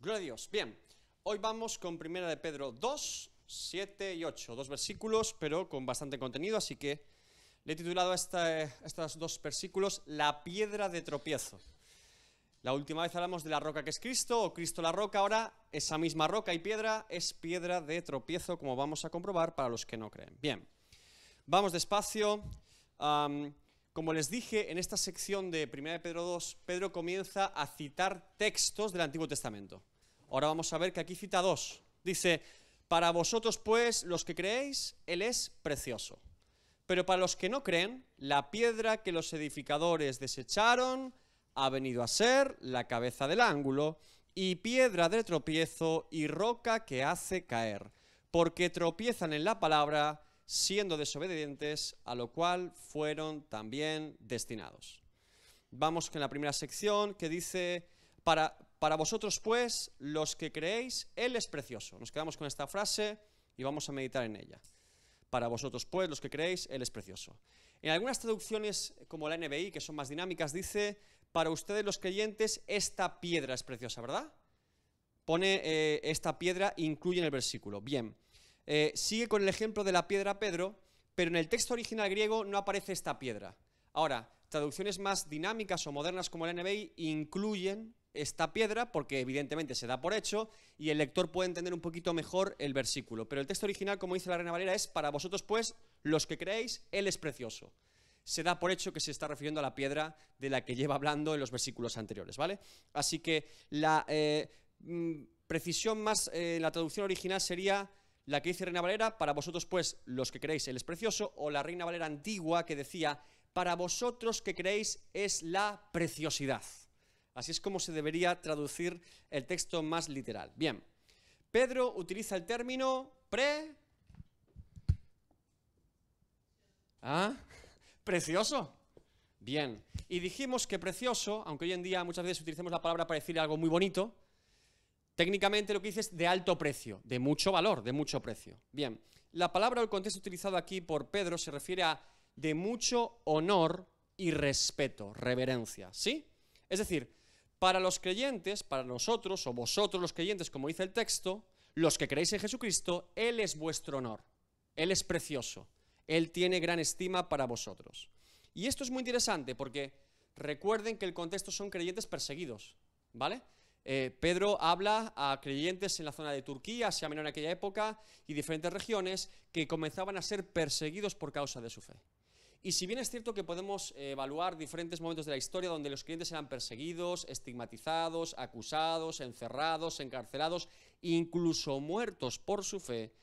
Gloria a Dios. Bien, hoy vamos con 1 de Pedro 2, 7 y 8. Dos versículos, pero con bastante contenido, así que le he titulado a estos dos versículos La piedra de tropiezo. La última vez hablamos de la roca que es Cristo, o Cristo la roca. Ahora esa misma roca y piedra es piedra de tropiezo, como vamos a comprobar para los que no creen. Bien, vamos despacio. Como les dije, en esta sección de 1 de Pedro 2, Pedro comienza a citar textos del Antiguo Testamento. Ahora vamos a ver que aquí cita dos. Dice, para vosotros pues, los que creéis, Él es precioso. Pero para los que no creen, la piedra que los edificadores desecharon ha venido a ser la cabeza del ángulo y piedra de tropiezo y roca que hace caer, porque tropiezan en la palabra, siendo desobedientes, a lo cual fueron también destinados. Vamos con la primera sección que dice, para vosotros pues, los que creéis, Él es precioso. Nos quedamos con esta frase y vamos a meditar en ella. Para vosotros pues, los que creéis, Él es precioso. En algunas traducciones, como la NBI, que son más dinámicas, dice, para ustedes los creyentes, esta piedra es preciosa, ¿verdad? Pone esta piedra, incluye en el versículo. Bien. Sigue con el ejemplo de la piedra Pedro, pero en el texto original griego no aparece esta piedra. Ahora, traducciones más dinámicas o modernas como la NBI incluyen esta piedra porque evidentemente se da por hecho y el lector puede entender un poquito mejor el versículo. Pero el texto original, como dice la Reina Valera, es para vosotros pues, los que creéis, Él es precioso. Se da por hecho que se está refiriendo a la piedra de la que lleva hablando en los versículos anteriores, ¿vale? Así que la precisión más en la traducción original sería la que dice Reina Valera, para vosotros pues, los que creéis, Él es precioso, o la Reina Valera antigua que decía, para vosotros que creéis es la preciosidad. Así es como se debería traducir el texto más literal. Bien, Pedro utiliza el término precioso. Bien, y dijimos que precioso, aunque hoy en día muchas veces utilicemos la palabra para decir algo muy bonito, técnicamente lo que dice es de alto precio, de mucho valor, de mucho precio. Bien, la palabra o el contexto utilizado aquí por Pedro se refiere a de mucho honor y respeto, reverencia, ¿sí? Es decir, para los creyentes, para nosotros o vosotros los creyentes, como dice el texto, los que creéis en Jesucristo, Él es vuestro honor, Él es precioso, Él tiene gran estima para vosotros. Y esto es muy interesante porque recuerden que el contexto son creyentes perseguidos, ¿vale? Pedro habla a creyentes en la zona de Turquía, Asia Menor en aquella época y diferentes regiones que comenzaban a ser perseguidos por causa de su fe. Y si bien es cierto que podemos evaluar diferentes momentos de la historia donde los creyentes eran perseguidos, estigmatizados, acusados, encerrados, encarcelados, incluso muertos por su fe,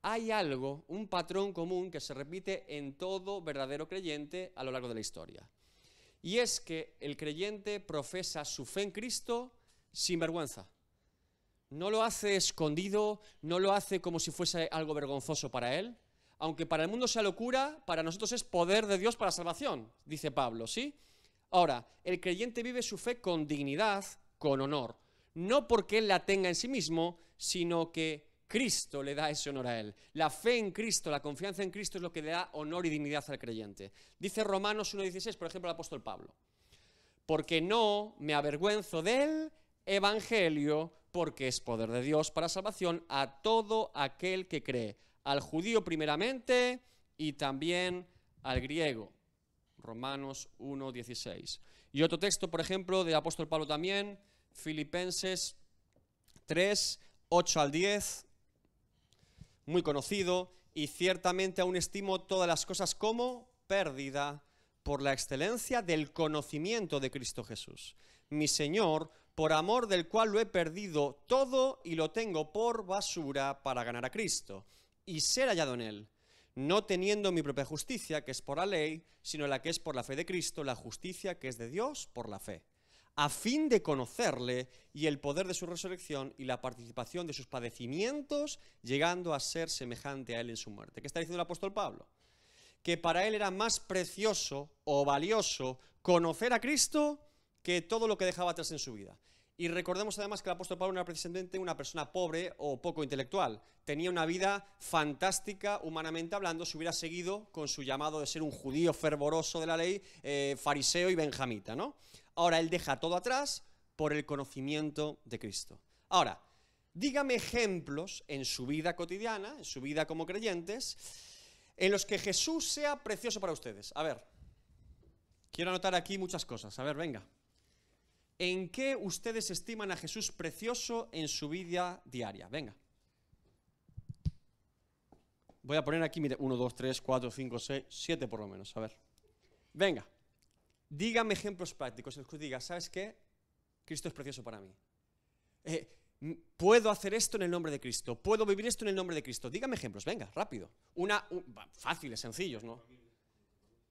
hay algo, un patrón común que se repite en todo verdadero creyente a lo largo de la historia. Y es que el creyente profesa su fe en Cristo sin vergüenza. No lo hace escondido, no lo hace como si fuese algo vergonzoso para él. Aunque para el mundo sea locura, para nosotros es poder de Dios para salvación, dice Pablo, ¿sí? Ahora, el creyente vive su fe con dignidad, con honor. No porque él la tenga en sí mismo, sino que Cristo le da ese honor a él. La fe en Cristo, la confianza en Cristo es lo que le da honor y dignidad al creyente. Dice Romanos 1:16, por ejemplo, el apóstol Pablo. Porque no me avergüenzo del Evangelio, porque es poder de Dios para salvación a todo aquel que cree, al judío primeramente y también al griego. Romanos 1:16. Y otro texto, por ejemplo, del apóstol Pablo también, Filipenses 3, 8 al 10, muy conocido, y ciertamente aún estimo todas las cosas como pérdida por la excelencia del conocimiento de Cristo Jesús, mi Señor, por amor del cual lo he perdido todo y lo tengo por basura para ganar a Cristo y ser hallado en Él, no teniendo mi propia justicia, que es por la ley, sino la que es por la fe de Cristo, la justicia que es de Dios por la fe, a fin de conocerle y el poder de su resurrección y la participación de sus padecimientos, llegando a ser semejante a Él en su muerte. ¿Qué está diciendo el apóstol Pablo? Que para él era más precioso o valioso conocer a Cristo que todo lo que dejaba atrás en su vida. Y recordemos además que el apóstol Pablo no era precisamente una persona pobre o poco intelectual. Tenía una vida fantástica, humanamente hablando, si hubiera seguido con su llamado de ser un judío fervoroso de la ley, fariseo y benjamita, ¿no? Ahora él deja todo atrás por el conocimiento de Cristo. Ahora, dígame ejemplos en su vida cotidiana, en su vida como creyentes, en los que Jesús sea precioso para ustedes. A ver, quiero anotar aquí muchas cosas. A ver, venga. ¿En qué ustedes estiman a Jesús precioso en su vida diaria? Venga. Voy a poner aquí, mire, 1, 2, 3, 4, 5, 6, 7 por lo menos. A ver. Venga. Dígame ejemplos prácticos en los que diga, ¿sabes qué? Cristo es precioso para mí. Puedo hacer esto en el nombre de Cristo. Puedo vivir esto en el nombre de Cristo. Dígame ejemplos, venga, rápido. Fáciles, sencillos, ¿no?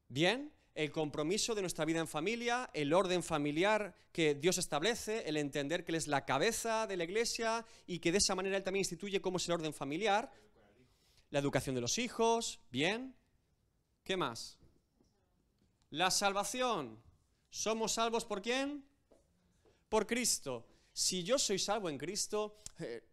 Bien. El compromiso de nuestra vida en familia, el orden familiar que Dios establece, el entender que Él es la cabeza de la iglesia y que de esa manera Él también instituye cómo es el orden familiar. La educación de los hijos, bien. ¿Qué más? La salvación. ¿Somos salvos por quién? Por Cristo. Si yo soy salvo en Cristo,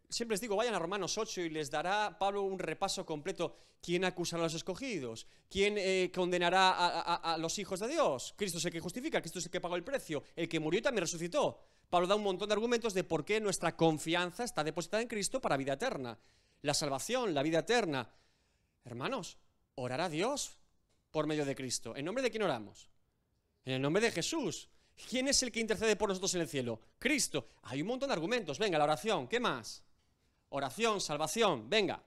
siempre les digo, vayan a Romanos 8 y les dará Pablo un repaso completo. ¿Quién acusará a los escogidos? ¿Quién condenará a los hijos de Dios? Cristo es el que justifica, Cristo es el que pagó el precio, el que murió y también resucitó. Pablo da un montón de argumentos de por qué nuestra confianza está depositada en Cristo para vida eterna. La salvación, la vida eterna. Hermanos, orar a Dios por medio de Cristo. ¿En nombre de quién oramos? En el nombre de Jesús. ¿Quién es el que intercede por nosotros en el cielo? Cristo. Hay un montón de argumentos. Venga, la oración. ¿Qué más? Oración, salvación. Venga.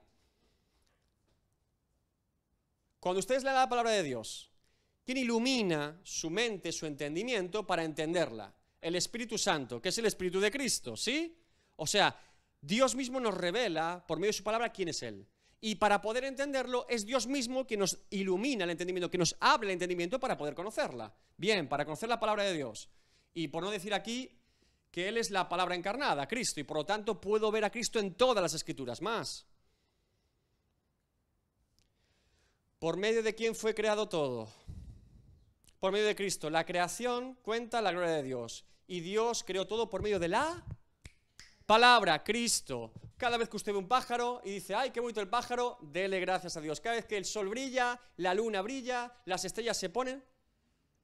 Cuando ustedes leen la palabra de Dios, ¿quién ilumina su mente, su entendimiento para entenderla? El Espíritu Santo, que es el Espíritu de Cristo, ¿sí? O sea, Dios mismo nos revela por medio de su palabra quién es Él. Y para poder entenderlo, es Dios mismo que nos ilumina el entendimiento, que nos abre el entendimiento para poder conocerla. Bien, para conocer la palabra de Dios. Y por no decir aquí que Él es la palabra encarnada, Cristo, y por lo tanto puedo ver a Cristo en todas las Escrituras. Más. ¿Por medio de quién fue creado todo? Por medio de Cristo. La creación cuenta la gloria de Dios. Y Dios creó todo por medio de la palabra, Cristo. Cada vez que usted ve un pájaro y dice, ¡ay, qué bonito el pájaro!, dele gracias a Dios. Cada vez que el sol brilla, la luna brilla, las estrellas se ponen,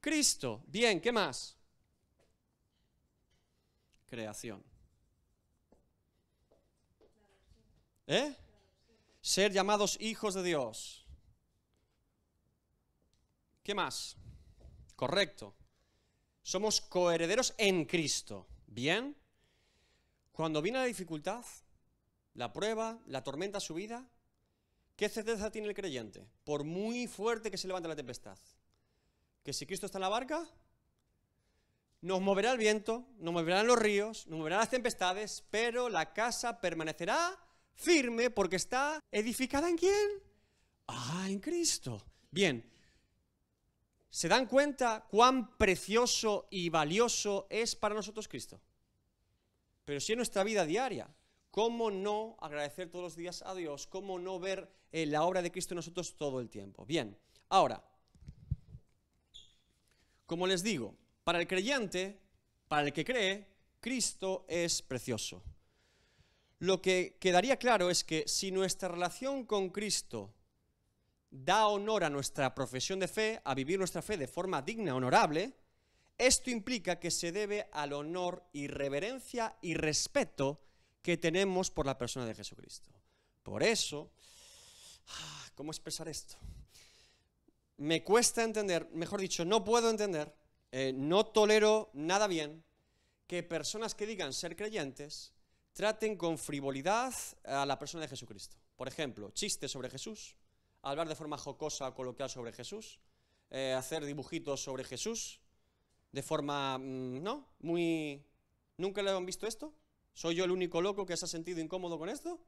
Cristo. Bien, ¿qué más? Creación. Ser llamados hijos de Dios. ¿Qué más? Correcto. Somos coherederos en Cristo. Bien. Cuando viene la dificultad, la prueba, la tormenta a su vida, ¿qué certeza tiene el creyente? Por muy fuerte que se levante la tempestad, que si Cristo está en la barca, nos moverá el viento, nos moverán los ríos, nos moverán las tempestades, pero la casa permanecerá firme porque está edificada ¿en quién? En Cristo. Bien, ¿se dan cuenta cuán precioso y valioso es para nosotros Cristo? Pero si en nuestra vida diaria, ¿cómo no agradecer todos los días a Dios? ¿Cómo no ver la obra de Cristo en nosotros todo el tiempo? Bien, ahora, como les digo, para el creyente, para el que cree, Cristo es precioso. Lo que quedaría claro es que si nuestra relación con Cristo da honor a nuestra profesión de fe, a vivir nuestra fe de forma digna, honorable, esto implica que se debe al honor y reverencia y respeto que tenemos por la persona de Jesucristo. Por eso, ¿cómo expresar esto? Me cuesta entender, mejor dicho, no puedo entender, no tolero nada bien que personas que digan ser creyentes traten con frivolidad a la persona de Jesucristo. Por ejemplo, chistes sobre Jesús, hablar de forma jocosa o coloquial sobre Jesús, hacer dibujitos sobre Jesús, de forma, ¿no? Muy... ¿Nunca lo han visto esto? ¿Soy yo el único loco que se ha sentido incómodo con esto?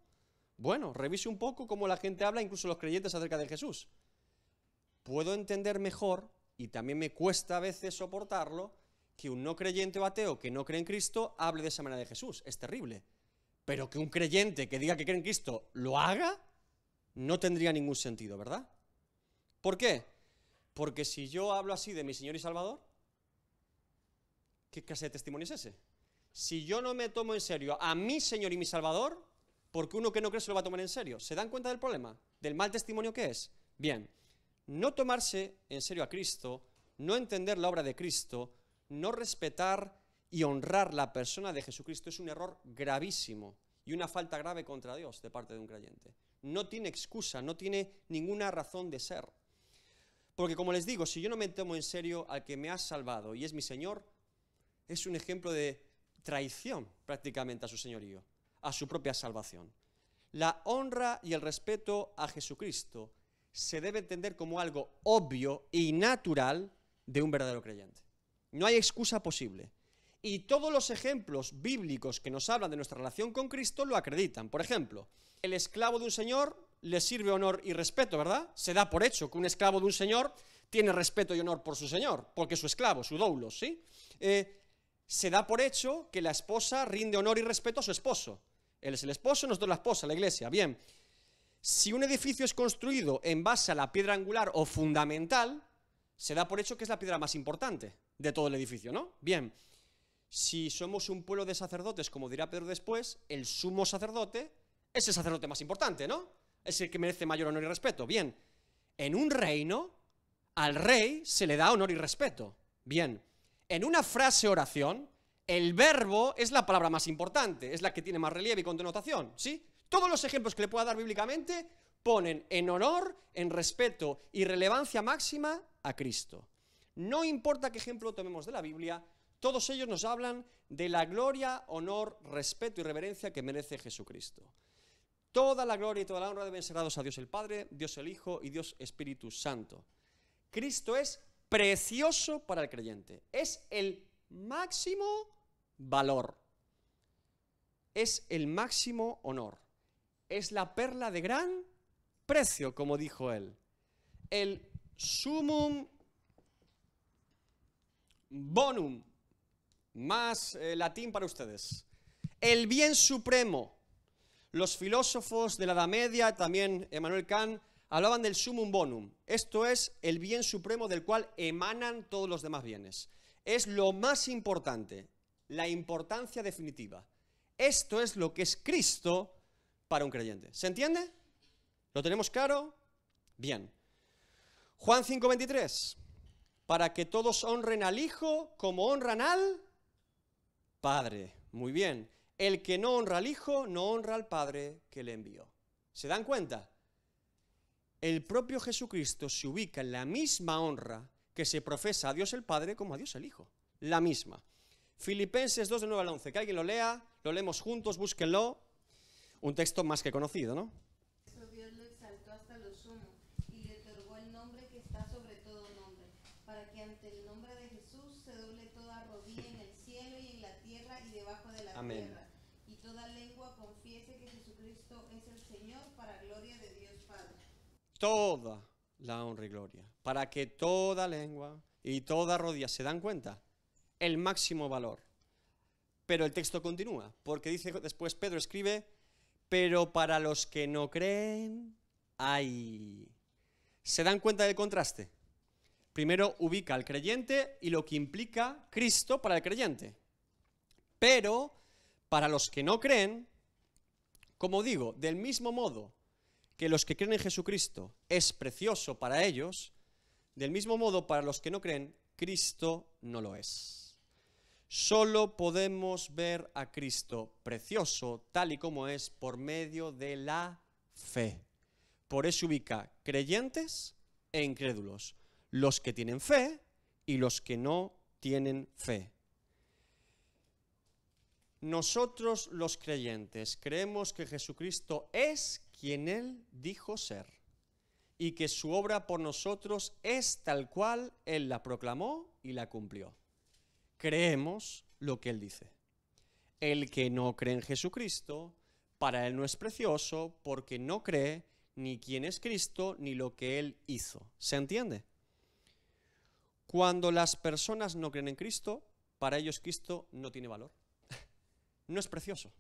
Bueno, revise un poco cómo la gente habla, incluso los creyentes, acerca de Jesús. Puedo entender mejor, y también me cuesta a veces soportarlo, que un no creyente o ateo que no cree en Cristo hable de esa manera de Jesús. Es terrible. Pero que un creyente que diga que cree en Cristo lo haga, no tendría ningún sentido, ¿verdad? ¿Por qué? Porque si yo hablo así de mi Señor y Salvador, ¿qué clase de testimonio es ese? Si yo no me tomo en serio a mi Señor y mi Salvador, porque uno que no cree se lo va a tomar en serio. ¿Se dan cuenta del problema? ¿Del mal testimonio que es? Bien, no tomarse en serio a Cristo, no entender la obra de Cristo, no respetar y honrar la persona de Jesucristo es un error gravísimo y una falta grave contra Dios de parte de un creyente. No tiene excusa, no tiene ninguna razón de ser. Porque como les digo, si yo no me tomo en serio al que me ha salvado y es mi Señor, es un ejemplo de traición prácticamente a su señorío, a su propia salvación. La honra y el respeto a Jesucristo se debe entender como algo obvio y natural de un verdadero creyente. No hay excusa posible. Y todos los ejemplos bíblicos que nos hablan de nuestra relación con Cristo lo acreditan. Por ejemplo, el esclavo de un señor le sirve honor y respeto, ¿verdad? Se da por hecho que un esclavo de un señor tiene respeto y honor por su señor, porque es su esclavo, su doulos, ¿sí? Se da por hecho que la esposa rinde honor y respeto a su esposo. Él es el esposo, nosotros la esposa, la iglesia. Bien, si un edificio es construido en base a la piedra angular o fundamental, se da por hecho que es la piedra más importante de todo el edificio, ¿no? Bien, si somos un pueblo de sacerdotes, como dirá Pedro después, el sumo sacerdote es el sacerdote más importante, ¿no? Es el que merece mayor honor y respeto. Bien, en un reino, al rey se le da honor y respeto. Bien, en una frase oración, el verbo es la palabra más importante, es la que tiene más relieve y connotación, ¿sí? Todos los ejemplos que le pueda dar bíblicamente ponen en honor, en respeto y relevancia máxima a Cristo. No importa qué ejemplo tomemos de la Biblia, todos ellos nos hablan de la gloria, honor, respeto y reverencia que merece Jesucristo. Toda la gloria y toda la honra deben ser dados a Dios el Padre, Dios el Hijo y Dios Espíritu Santo. Cristo es precioso para el creyente, es el máximo valor, es el máximo honor, es la perla de gran precio, como dijo él, el sumum bonum, más latín para ustedes, el bien supremo. Los filósofos de la Edad Media, también Emmanuel Kant, hablaban del sumum bonum. Esto es el bien supremo del cual emanan todos los demás bienes. Es lo más importante, la importancia definitiva. Esto es lo que es Cristo para un creyente. ¿Se entiende? ¿Lo tenemos claro? Bien. Juan 5:23. Para que todos honren al Hijo como honran al Padre. Muy bien. El que no honra al Hijo, no honra al Padre que le envió. ¿Se dan cuenta? El propio Jesucristo se ubica en la misma honra que se profesa a Dios el Padre como a Dios el Hijo. La misma. Filipenses 2, del 9 al 11. Que alguien lo lea, lo leemos juntos, búsquenlo. Un texto más que conocido, ¿no? Dios lo exaltó hasta lo sumo y le otorgó el nombre que está sobre todo nombre, para que ante el nombre de Jesús se doble toda rodilla en el cielo y en la tierra y debajo de la Amén. tierra, y toda lengua confiese que Jesucristo es el Señor, para gloria de Dios Padre. Toda la honra y gloria, para que toda lengua y toda rodilla, ¿se dan cuenta? El máximo valor. Pero el texto continúa, porque dice después Pedro escribe, pero para los que no creen, ¡ay! ¿Se dan cuenta del contraste? Primero ubica al creyente y lo que implica Cristo para el creyente. Pero para los que no creen, como digo, del mismo modo que los que creen en Jesucristo es precioso para ellos, del mismo modo para los que no creen, Cristo no lo es. Solo podemos ver a Cristo precioso tal y como es por medio de la fe. Por eso ubica creyentes e incrédulos, los que tienen fe y los que no tienen fe. Nosotros los creyentes creemos que Jesucristo es quien Él dijo ser y que su obra por nosotros es tal cual Él la proclamó y la cumplió. Creemos lo que Él dice. El que no cree en Jesucristo, para Él no es precioso porque no cree ni quién es Cristo ni lo que Él hizo. ¿Se entiende? Cuando las personas no creen en Cristo, para ellos Cristo no tiene valor. No es precioso.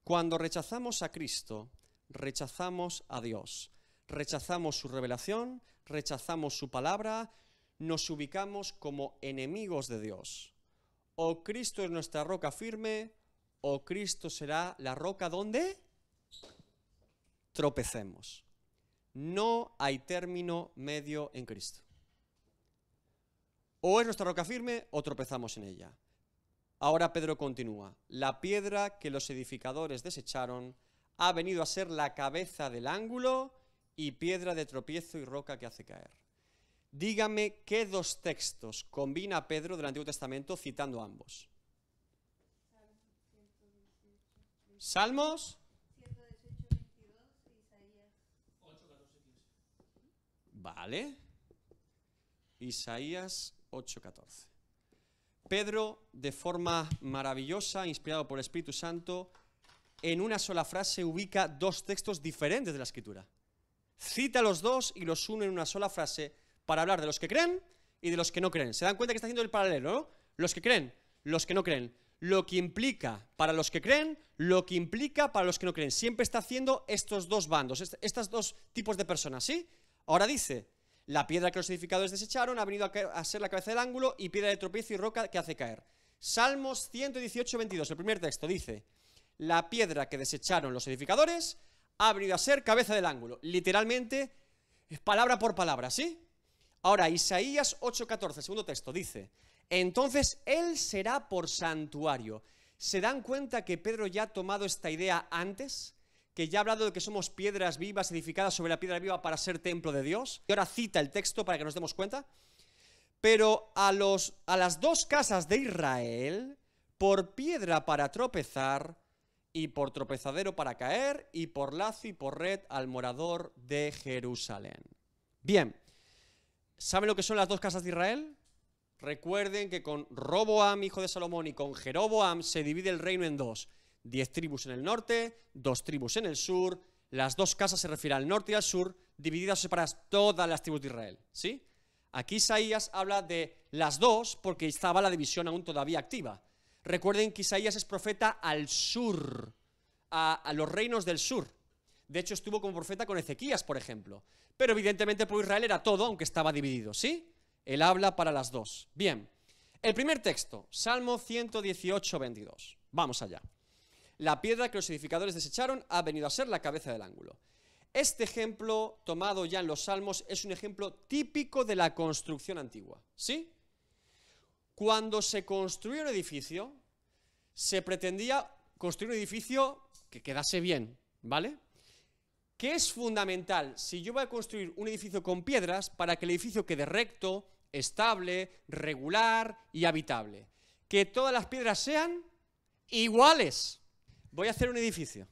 Cuando rechazamos a Cristo, rechazamos a Dios. Rechazamos su revelación, rechazamos su palabra, nos ubicamos como enemigos de Dios. O Cristo es nuestra roca firme, o Cristo será la roca donde tropecemos. No hay término medio en Cristo. O es nuestra roca firme o tropezamos en ella. Ahora Pedro continúa. La piedra que los edificadores desecharon ha venido a ser la cabeza del ángulo y piedra de tropiezo y roca que hace caer. Dígame qué dos textos combina Pedro del Antiguo Testamento citando ambos. Salmos 118, 22 e Isaías. Vale. Isaías 8:14. Pedro, de forma maravillosa, inspirado por el Espíritu Santo, en una sola frase ubica dos textos diferentes de la Escritura. Cita los dos y los une en una sola frase para hablar de los que creen y de los que no creen. ¿Se dan cuenta que está haciendo el paralelo, no? Los que creen, los que no creen. Lo que implica para los que creen, lo que implica para los que no creen. Siempre está haciendo estos dos bandos, estos dos tipos de personas, ¿sí? Ahora dice, la piedra que los edificadores desecharon ha venido a ser la cabeza del ángulo y piedra de tropiezo y roca que hace caer. Salmos 118, 22, el primer texto dice, la piedra que desecharon los edificadores ha venido a ser cabeza del ángulo. Literalmente, palabra por palabra, ¿sí? Ahora, Isaías 8:14, segundo texto, dice, entonces él será por santuario. ¿Se dan cuenta que Pedro ya ha tomado esta idea antes? Que ya ha hablado de que somos piedras vivas edificadas sobre la piedra viva para ser templo de Dios. Y ahora cita el texto para que nos demos cuenta. Pero a las dos casas de Israel, por piedra para tropezar, y por tropezadero para caer, y por lazo y por red al morador de Jerusalén. Bien, ¿saben lo que son las dos casas de Israel? Recuerden que con Roboam, hijo de Salomón, y con Jeroboam se divide el reino en dos. 10 tribus en el norte, 2 tribus en el sur. Las dos casas se refieren al norte y al sur, divididas o separadas todas las tribus de Israel, ¿sí? Aquí Isaías habla de las dos porque estaba la división aún todavía activa. Recuerden que Isaías es profeta al sur, a los reinos del sur. De hecho, estuvo como profeta con Ezequías, por ejemplo. Pero evidentemente por Israel era todo, aunque estaba dividido, ¿sí? Él habla para las dos. Bien, el primer texto, Salmo 118, 22. Vamos allá. La piedra que los edificadores desecharon ha venido a ser la cabeza del ángulo. Este ejemplo, tomado ya en los Salmos, es un ejemplo típico de la construcción antigua, ¿sí? Cuando se construía un edificio, se pretendía construir un edificio que quedase bien, ¿vale? ¿Qué es fundamental? Si yo voy a construir un edificio con piedras, para que el edificio quede recto, estable, regular y habitable. Que todas las piedras sean iguales. Voy a hacer un edificio.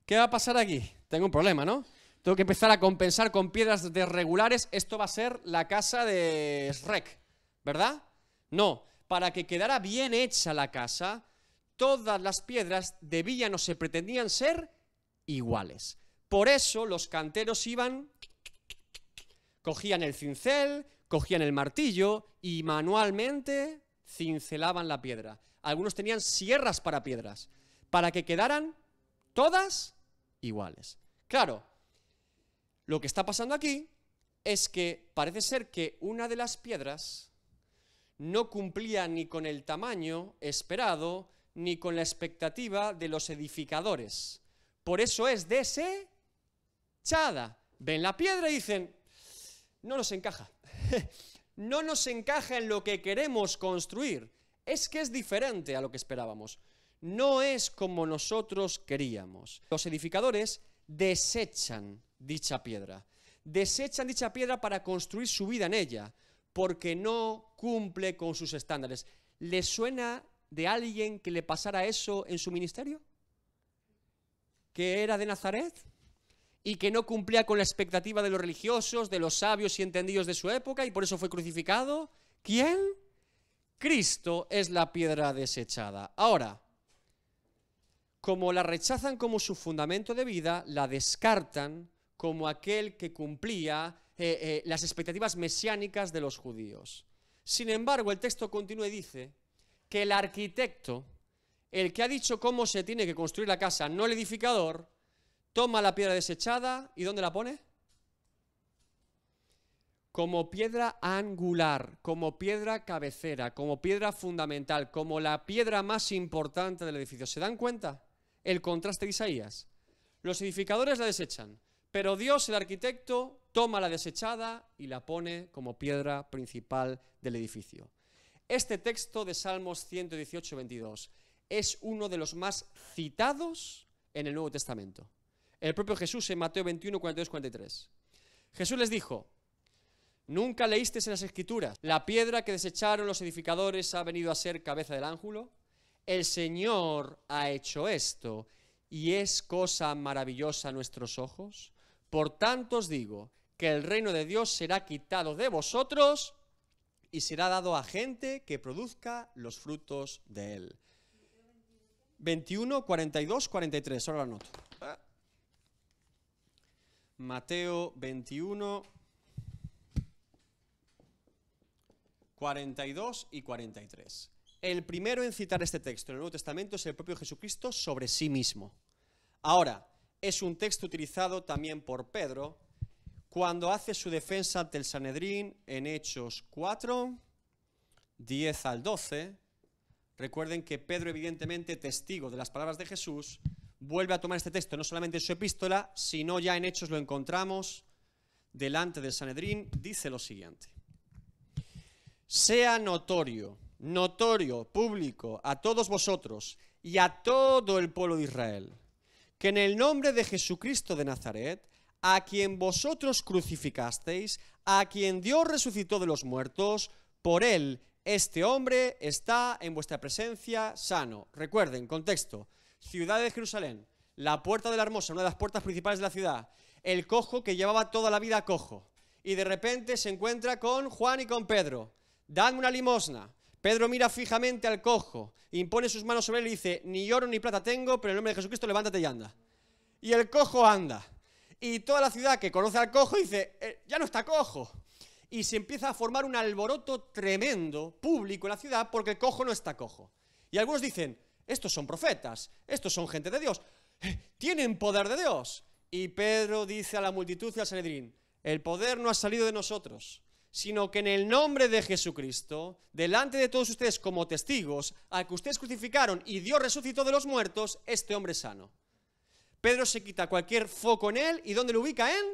¿Qué va a pasar aquí? Tengo un problema, ¿no? Tengo que empezar a compensar con piedras irregulares. Esto va a ser la casa de Shrek, ¿verdad? No, para que quedara bien hecha la casa, todas las piedras debían o se pretendían ser iguales. Por eso los canteros iban, cogían el cincel, cogían el martillo y manualmente cincelaban la piedra. Algunos tenían sierras para piedras, para que quedaran todas iguales. Claro, lo que está pasando aquí es que parece ser que una de las piedras no cumplía ni con el tamaño esperado, ni con la expectativa de los edificadores. Por eso es desechada. Ven la piedra y dicen, no nos encaja. No nos encaja en lo que queremos construir. Es que es diferente a lo que esperábamos. No es como nosotros queríamos. Los edificadores desechan dicha piedra. Desechan dicha piedra para construir su vida en ella, porque no cumple con sus estándares. ¿Les suena de alguien que le pasara eso en su ministerio? ¿Que era de Nazaret? ¿Y que no cumplía con la expectativa de los religiosos, de los sabios y entendidos de su época, y por eso fue crucificado? ¿Quién? Cristo es la piedra desechada. Ahora, como la rechazan como su fundamento de vida, la descartan como aquel que cumplía las expectativas mesiánicas de los judíos. Sin embargo, el texto continúa y dice que el arquitecto, el que ha dicho cómo se tiene que construir la casa, no el edificador, toma la piedra desechada y ¿dónde la pone? Como piedra angular, como piedra cabecera, como piedra fundamental, como la piedra más importante del edificio. ¿Se dan cuenta el contraste de Isaías? Los edificadores la desechan, Pero Dios, el arquitecto, toma la desechada y la pone como piedra principal del edificio. Este texto de Salmos 118, 22 es uno de los más citados en el Nuevo Testamento. El propio Jesús en Mateo 21, 42, 43. Jesús les dijo: ¿nunca leísteis en las Escrituras? La piedra que desecharon los edificadores ha venido a ser cabeza del ángulo. El Señor ha hecho esto, y es cosa maravillosa a nuestros ojos. Por tanto os digo que el reino de Dios será quitado de vosotros y será dado a gente que produzca los frutos de él. 21, 42, 43, ahora lo anoto. Mateo 21, 42 y 43. El primero en citar este texto en el Nuevo Testamento es el propio Jesucristo sobre sí mismo. Ahora, es un texto utilizado también por Pedro cuando hace su defensa ante el Sanedrín en Hechos 4, 10 al 12. Recuerden que Pedro, evidentemente testigo de las palabras de Jesús, vuelve a tomar este texto no solamente en su epístola, sino ya en Hechos lo encontramos delante del Sanedrín. Dice lo siguiente: sea notorio, público, a todos vosotros y a todo el pueblo de Israel, que en el nombre de Jesucristo de Nazaret, a quien vosotros crucificasteis, a quien Dios resucitó de los muertos, por él este hombre está en vuestra presencia sano. Recuerden, contexto: ciudad de Jerusalén, la puerta de la Hermosa, una de las puertas principales de la ciudad, el cojo que llevaba toda la vida cojo, y de repente se encuentra con Juan y con Pedro. Dadme una limosna. Pedro mira fijamente al cojo, impone sus manos sobre él y dice: ni oro ni plata tengo, pero en el nombre de Jesucristo levántate y anda. Y el cojo anda. Y toda la ciudad que conoce al cojo dice: ya no está cojo. Y se empieza a formar un alboroto tremendo, público en la ciudad, porque el cojo no está cojo. Y algunos dicen: estos son profetas, estos son gente de Dios, tienen poder de Dios. Y Pedro dice a la multitud y al Sanedrín: el poder no ha salido de nosotros, sino que en el nombre de Jesucristo, delante de todos ustedes como testigos, al que ustedes crucificaron y Dios resucitó de los muertos, este hombre es sano. Pedro se quita cualquier foco en él, ¿y dónde lo ubica? En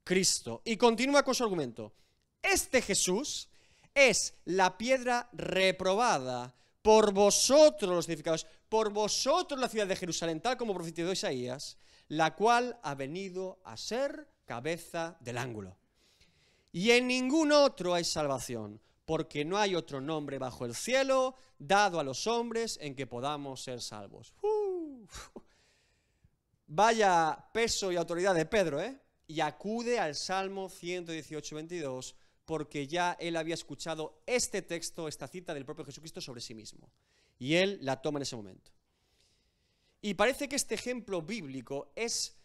Cristo. Y continúa con su argumento: este Jesús es la piedra reprobada por vosotros los edificadores, por vosotros la ciudad de Jerusalén, tal como profetizó Isaías, la cual ha venido a ser cabeza del ángulo. Y en ningún otro hay salvación, porque no hay otro nombre bajo el cielo dado a los hombres en que podamos ser salvos. Vaya peso y autoridad de Pedro, ¿eh? Y acude al Salmo 118, 22, porque ya él había escuchado este texto, esta cita del propio Jesucristo sobre sí mismo. Y él la toma en ese momento. Y parece que este ejemplo bíblico es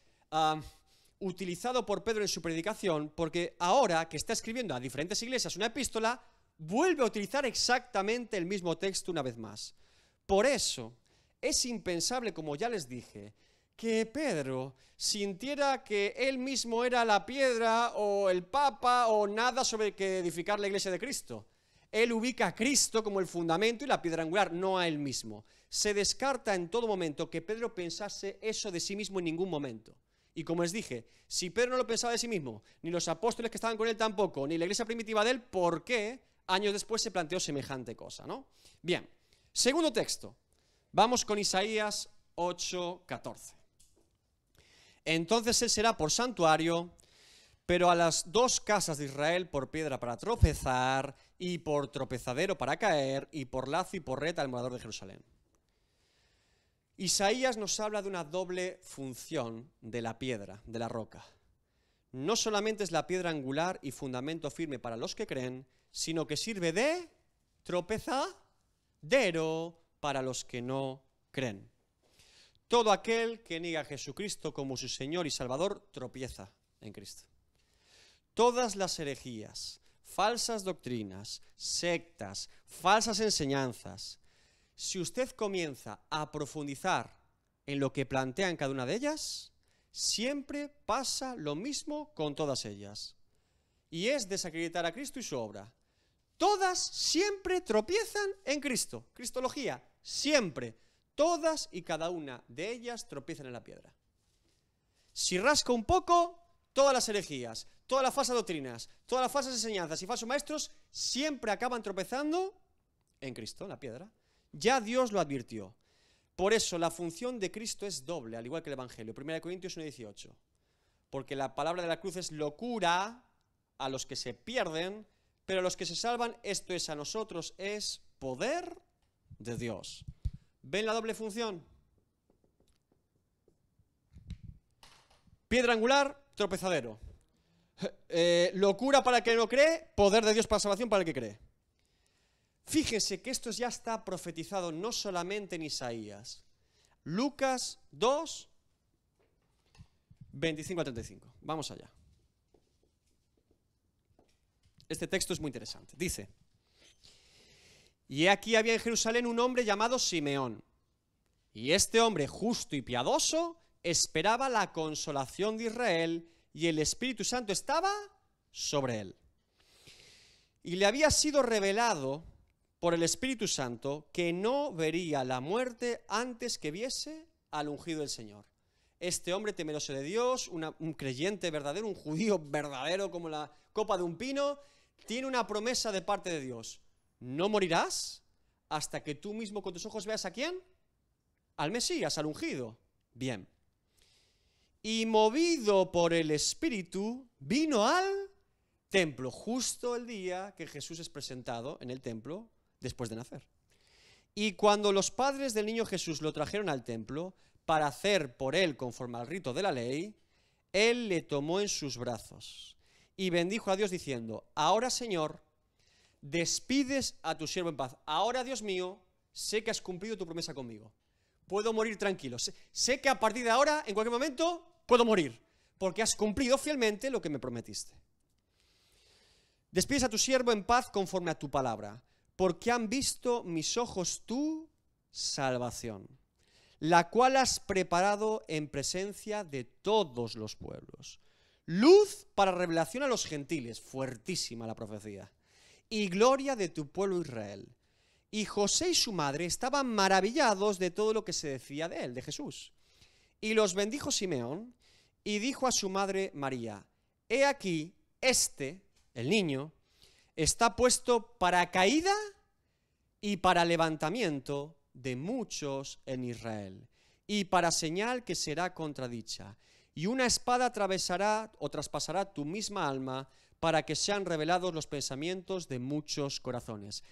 utilizado por Pedro en su predicación, porque ahora que está escribiendo a diferentes iglesias una epístola, vuelve a utilizar exactamente el mismo texto una vez más. Por eso es impensable, como ya les dije, que Pedro sintiera que él mismo era la piedra o el papa o nada sobre que edificar la iglesia de Cristo. Él ubica a Cristo como el fundamento y la piedra angular, no a él mismo. Se descarta en todo momento que Pedro pensase eso de sí mismo en ningún momento. Y como les dije, si Pedro no lo pensaba de sí mismo, ni los apóstoles que estaban con él tampoco, ni la iglesia primitiva de él, ¿por qué años después se planteó semejante cosa, ¿no? Bien, segundo texto. Vamos con Isaías 8:14. Entonces él será por santuario, pero a las dos casas de Israel por piedra para tropezar, y por tropezadero para caer, y por lazo y por red al morador de Jerusalén. Isaías nos habla de una doble función de la piedra, de la roca. No solamente es la piedra angular y fundamento firme para los que creen, sino que sirve de tropezadero para los que no creen. Todo aquel que niega a Jesucristo como su Señor y Salvador tropieza en Cristo. Todas las herejías, falsas doctrinas, sectas, falsas enseñanzas, si usted comienza a profundizar en lo que plantean cada una de ellas, siempre pasa lo mismo con todas ellas. Y es desacreditar a Cristo y su obra. Todas siempre tropiezan en Cristo. Cristología, siempre. Todas y cada una de ellas tropiezan en la piedra. Si rasca un poco, todas las herejías, todas las falsas doctrinas, todas las falsas enseñanzas y falsos maestros siempre acaban tropezando en Cristo, en la piedra. Ya Dios lo advirtió. Por eso la función de Cristo es doble, al igual que el Evangelio. 1 Corintios 1:18. Porque la palabra de la cruz es locura a los que se pierden, pero a los que se salvan, esto es a nosotros, es poder de Dios. ¿Ven la doble función? Piedra angular, tropezadero. Locura para el que no cree, poder de Dios para salvación para el que cree. Fíjense que esto ya está profetizado no solamente en Isaías. Lucas 2, 25 a 35. Vamos allá. Este texto es muy interesante. Dice: y he aquí había en Jerusalén un hombre llamado Simeón. Y este hombre justo y piadoso esperaba la consolación de Israel, y el Espíritu Santo estaba sobre él. Y le había sido revelado por el Espíritu Santo que no vería la muerte antes que viese al ungido del Señor. Este hombre temeroso de Dios, un creyente verdadero, un judío verdadero como la copa de un pino, tiene una promesa de parte de Dios: no morirás hasta que tú mismo con tus ojos veas ¿a quién? Al Mesías, al ungido. Bien. Y movido por el Espíritu, vino al templo, justo el día que Jesús es presentado en el templo después de nacer. Y cuando los padres del niño Jesús lo trajeron al templo para hacer por él conforme al rito de la ley, él le tomó en sus brazos y bendijo a Dios diciendo: ahora, Señor, despides a tu siervo en paz. Ahora, Dios mío, sé que has cumplido tu promesa conmigo. Puedo morir tranquilo. Sé que a partir de ahora, en cualquier momento, puedo morir, porque has cumplido fielmente lo que me prometiste. Despides a tu siervo en paz conforme a tu palabra, porque han visto mis ojos tu salvación, la cual has preparado en presencia de todos los pueblos. Luz para revelación a los gentiles, fuertísima la profecía, y gloria de tu pueblo Israel. Y José y su madre estaban maravillados de todo lo que se decía de él, de Jesús. Y los bendijo Simeón, y dijo a su madre María: he aquí, el niño, está puesto para caída y para levantamiento de muchos en Israel, y para señal que será contradicha. Y una espada atravesará o traspasará tu misma alma, para que sean revelados los pensamientos de muchos corazones.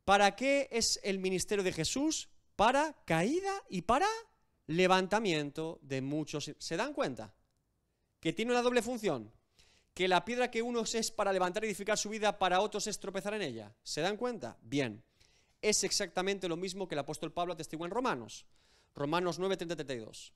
¿Para qué es el ministerio de Jesús? Para caída y para levantamiento de muchos. ¿Se dan cuenta? Que tiene una doble función. Que la piedra que unos es para levantar y edificar su vida, para otros es tropezar en ella. ¿Se dan cuenta? Bien. Es exactamente lo mismo que el apóstol Pablo atestigua en Romanos. Romanos 9, 30, 32.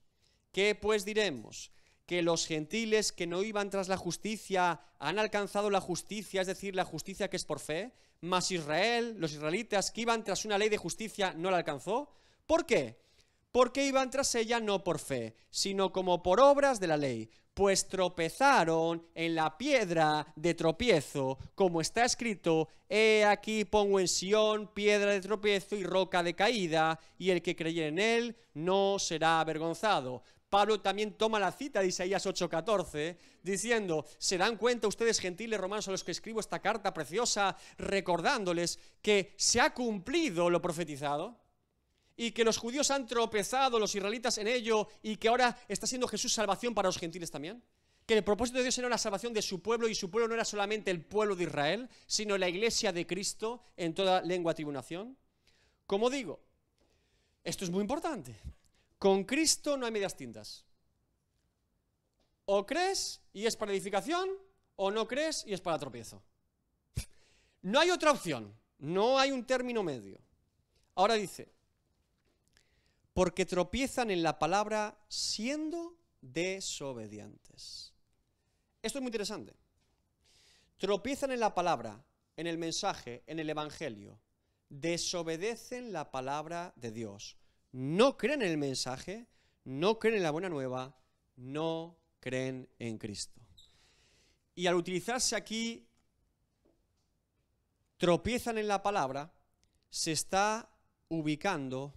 ¿Qué pues diremos? Que los gentiles que no iban tras la justicia han alcanzado la justicia, es decir, la justicia que es por fe, mas Israel, los israelitas que iban tras una ley de justicia, no la alcanzó. ¿Por qué? Porque iban tras ella no por fe, sino como por obras de la ley, pues tropezaron en la piedra de tropiezo, como está escrito: he aquí pongo en Sión piedra de tropiezo y roca de caída, y el que creyere en él no será avergonzado. Pablo también toma la cita de Isaías 8:14, diciendo: ¿se dan cuenta ustedes, gentiles romanos, a los que escribo esta carta preciosa, recordándoles que se ha cumplido lo profetizado? Y que los judíos han tropezado, los israelitas, en ello, y que ahora está siendo Jesús salvación para los gentiles también. Que el propósito de Dios era la salvación de su pueblo, y su pueblo no era solamente el pueblo de Israel, sino la iglesia de Cristo en toda lengua, tribu, nación. Como digo, esto es muy importante. Con Cristo no hay medias tintas. O crees y es para edificación, o no crees y es para tropiezo. No hay otra opción, no hay un término medio. Ahora dice: porque tropiezan en la palabra siendo desobedientes. Esto es muy interesante. Tropiezan en la palabra, en el mensaje, en el evangelio. Desobedecen la palabra de Dios. No creen en el mensaje, no creen en la buena nueva, no creen en Cristo. Y al utilizarse aquí tropiezan en la palabra, se está ubicando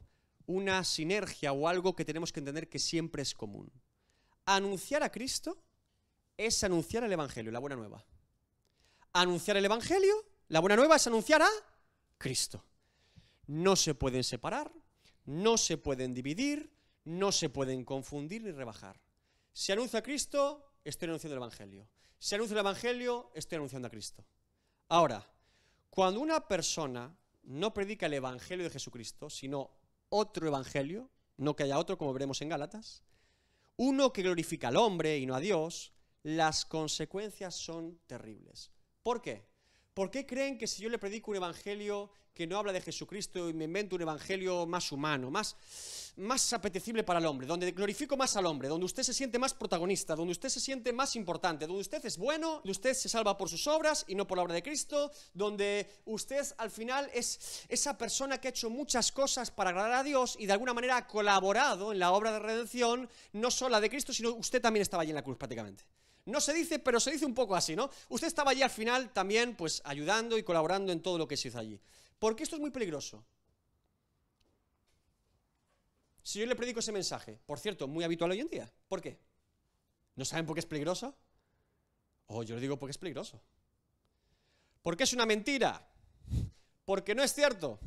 una sinergia o algo que tenemos que entender que siempre es común. Anunciar a Cristo es anunciar el Evangelio, la buena nueva. Anunciar el Evangelio, la buena nueva es anunciar a Cristo. No se pueden separar, no se pueden dividir, no se pueden confundir ni rebajar. Si anuncio a Cristo, estoy anunciando el Evangelio. Si anuncio el Evangelio, estoy anunciando a Cristo. Ahora, cuando una persona no predica el Evangelio de Jesucristo, sino otro Evangelio, no que haya otro como veremos en Gálatas, uno que glorifica al hombre y no a Dios, las consecuencias son terribles. ¿Por qué? ¿Por qué creen que si yo le predico un evangelio que no habla de Jesucristo y me invento un evangelio más humano, más apetecible para el hombre, donde glorifico más al hombre, donde usted se siente más protagonista, donde usted se siente más importante, donde usted es bueno, donde usted se salva por sus obras y no por la obra de Cristo, donde usted al final es esa persona que ha hecho muchas cosas para agradar a Dios y de alguna manera ha colaborado en la obra de redención, no solo la de Cristo, sino usted también estaba allí en la cruz prácticamente? No se dice, pero se dice un poco así, ¿no? Usted estaba allí al final también, pues, ayudando y colaborando en todo lo que se hizo allí. Porque esto es muy peligroso. Si yo le predico ese mensaje, por cierto, muy habitual hoy en día, ¿por qué? ¿No saben por qué es peligroso? Yo le digo porque es peligroso. Porque es una mentira. Porque no es cierto.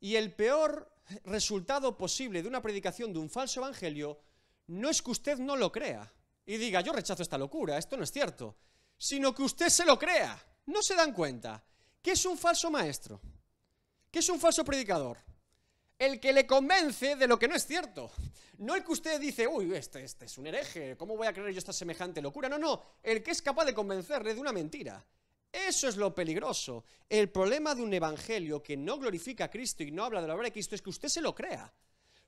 Y el peor resultado posible de una predicación de un falso evangelio no es que usted no lo crea y diga, yo rechazo esta locura, esto no es cierto, sino que usted se lo crea. No se dan cuenta. ¿Qué es un falso maestro? ¿Qué es un falso predicador? El que le convence de lo que no es cierto. No el que usted dice, uy, este es un hereje, ¿cómo voy a creer yo esta semejante locura? No, el que es capaz de convencerle de una mentira. Eso es lo peligroso. El problema de un evangelio que no glorifica a Cristo y no habla de la obra de Cristo es que usted se lo crea.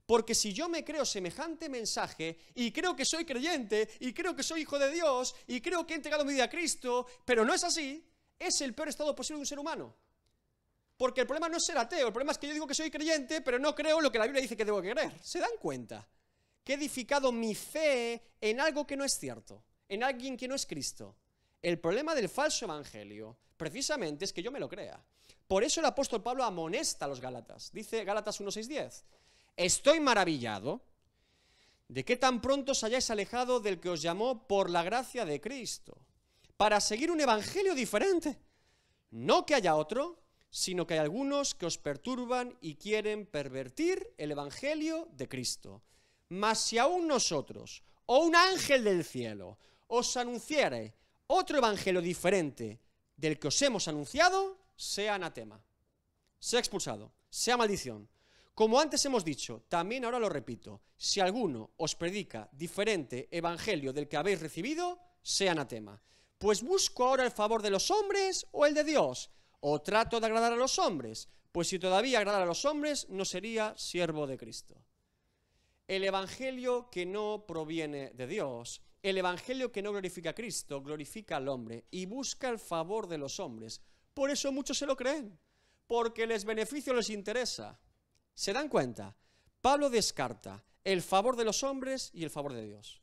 Porque si yo me creo semejante mensaje y creo que soy creyente y creo que soy hijo de Dios y creo que he entregado mi vida a Cristo, pero no es así, es el peor estado posible de un ser humano. Porque el problema no es ser ateo, el problema es que yo digo que soy creyente, pero no creo lo que la Biblia dice que debo creer. ¿Se dan cuenta? Que he edificado mi fe en algo que no es cierto, en alguien que no es Cristo. El problema del falso evangelio, precisamente, es que yo me lo crea. Por eso el apóstol Pablo amonesta a los Gálatas. Dice Gálatas 1:6-10. Estoy maravillado de que tan pronto os hayáis alejado del que os llamó por la gracia de Cristo, para seguir un evangelio diferente. No que haya otro, sino que hay algunos que os perturban y quieren pervertir el evangelio de Cristo. Mas si aún nosotros, o un ángel del cielo, os anunciare otro evangelio diferente del que os hemos anunciado, sea anatema, sea expulsado, sea maldición. Como antes hemos dicho, también ahora lo repito, si alguno os predica diferente evangelio del que habéis recibido, sea anatema. Pues busco ahora el favor de los hombres o el de Dios, o trato de agradar a los hombres, pues si todavía agradara a los hombres, no sería siervo de Cristo. El evangelio que no proviene de Dios, el evangelio que no glorifica a Cristo, glorifica al hombre y busca el favor de los hombres. Por eso muchos se lo creen, porque les beneficio, les interesa. ¿Se dan cuenta? Pablo descarta el favor de los hombres y el favor de Dios.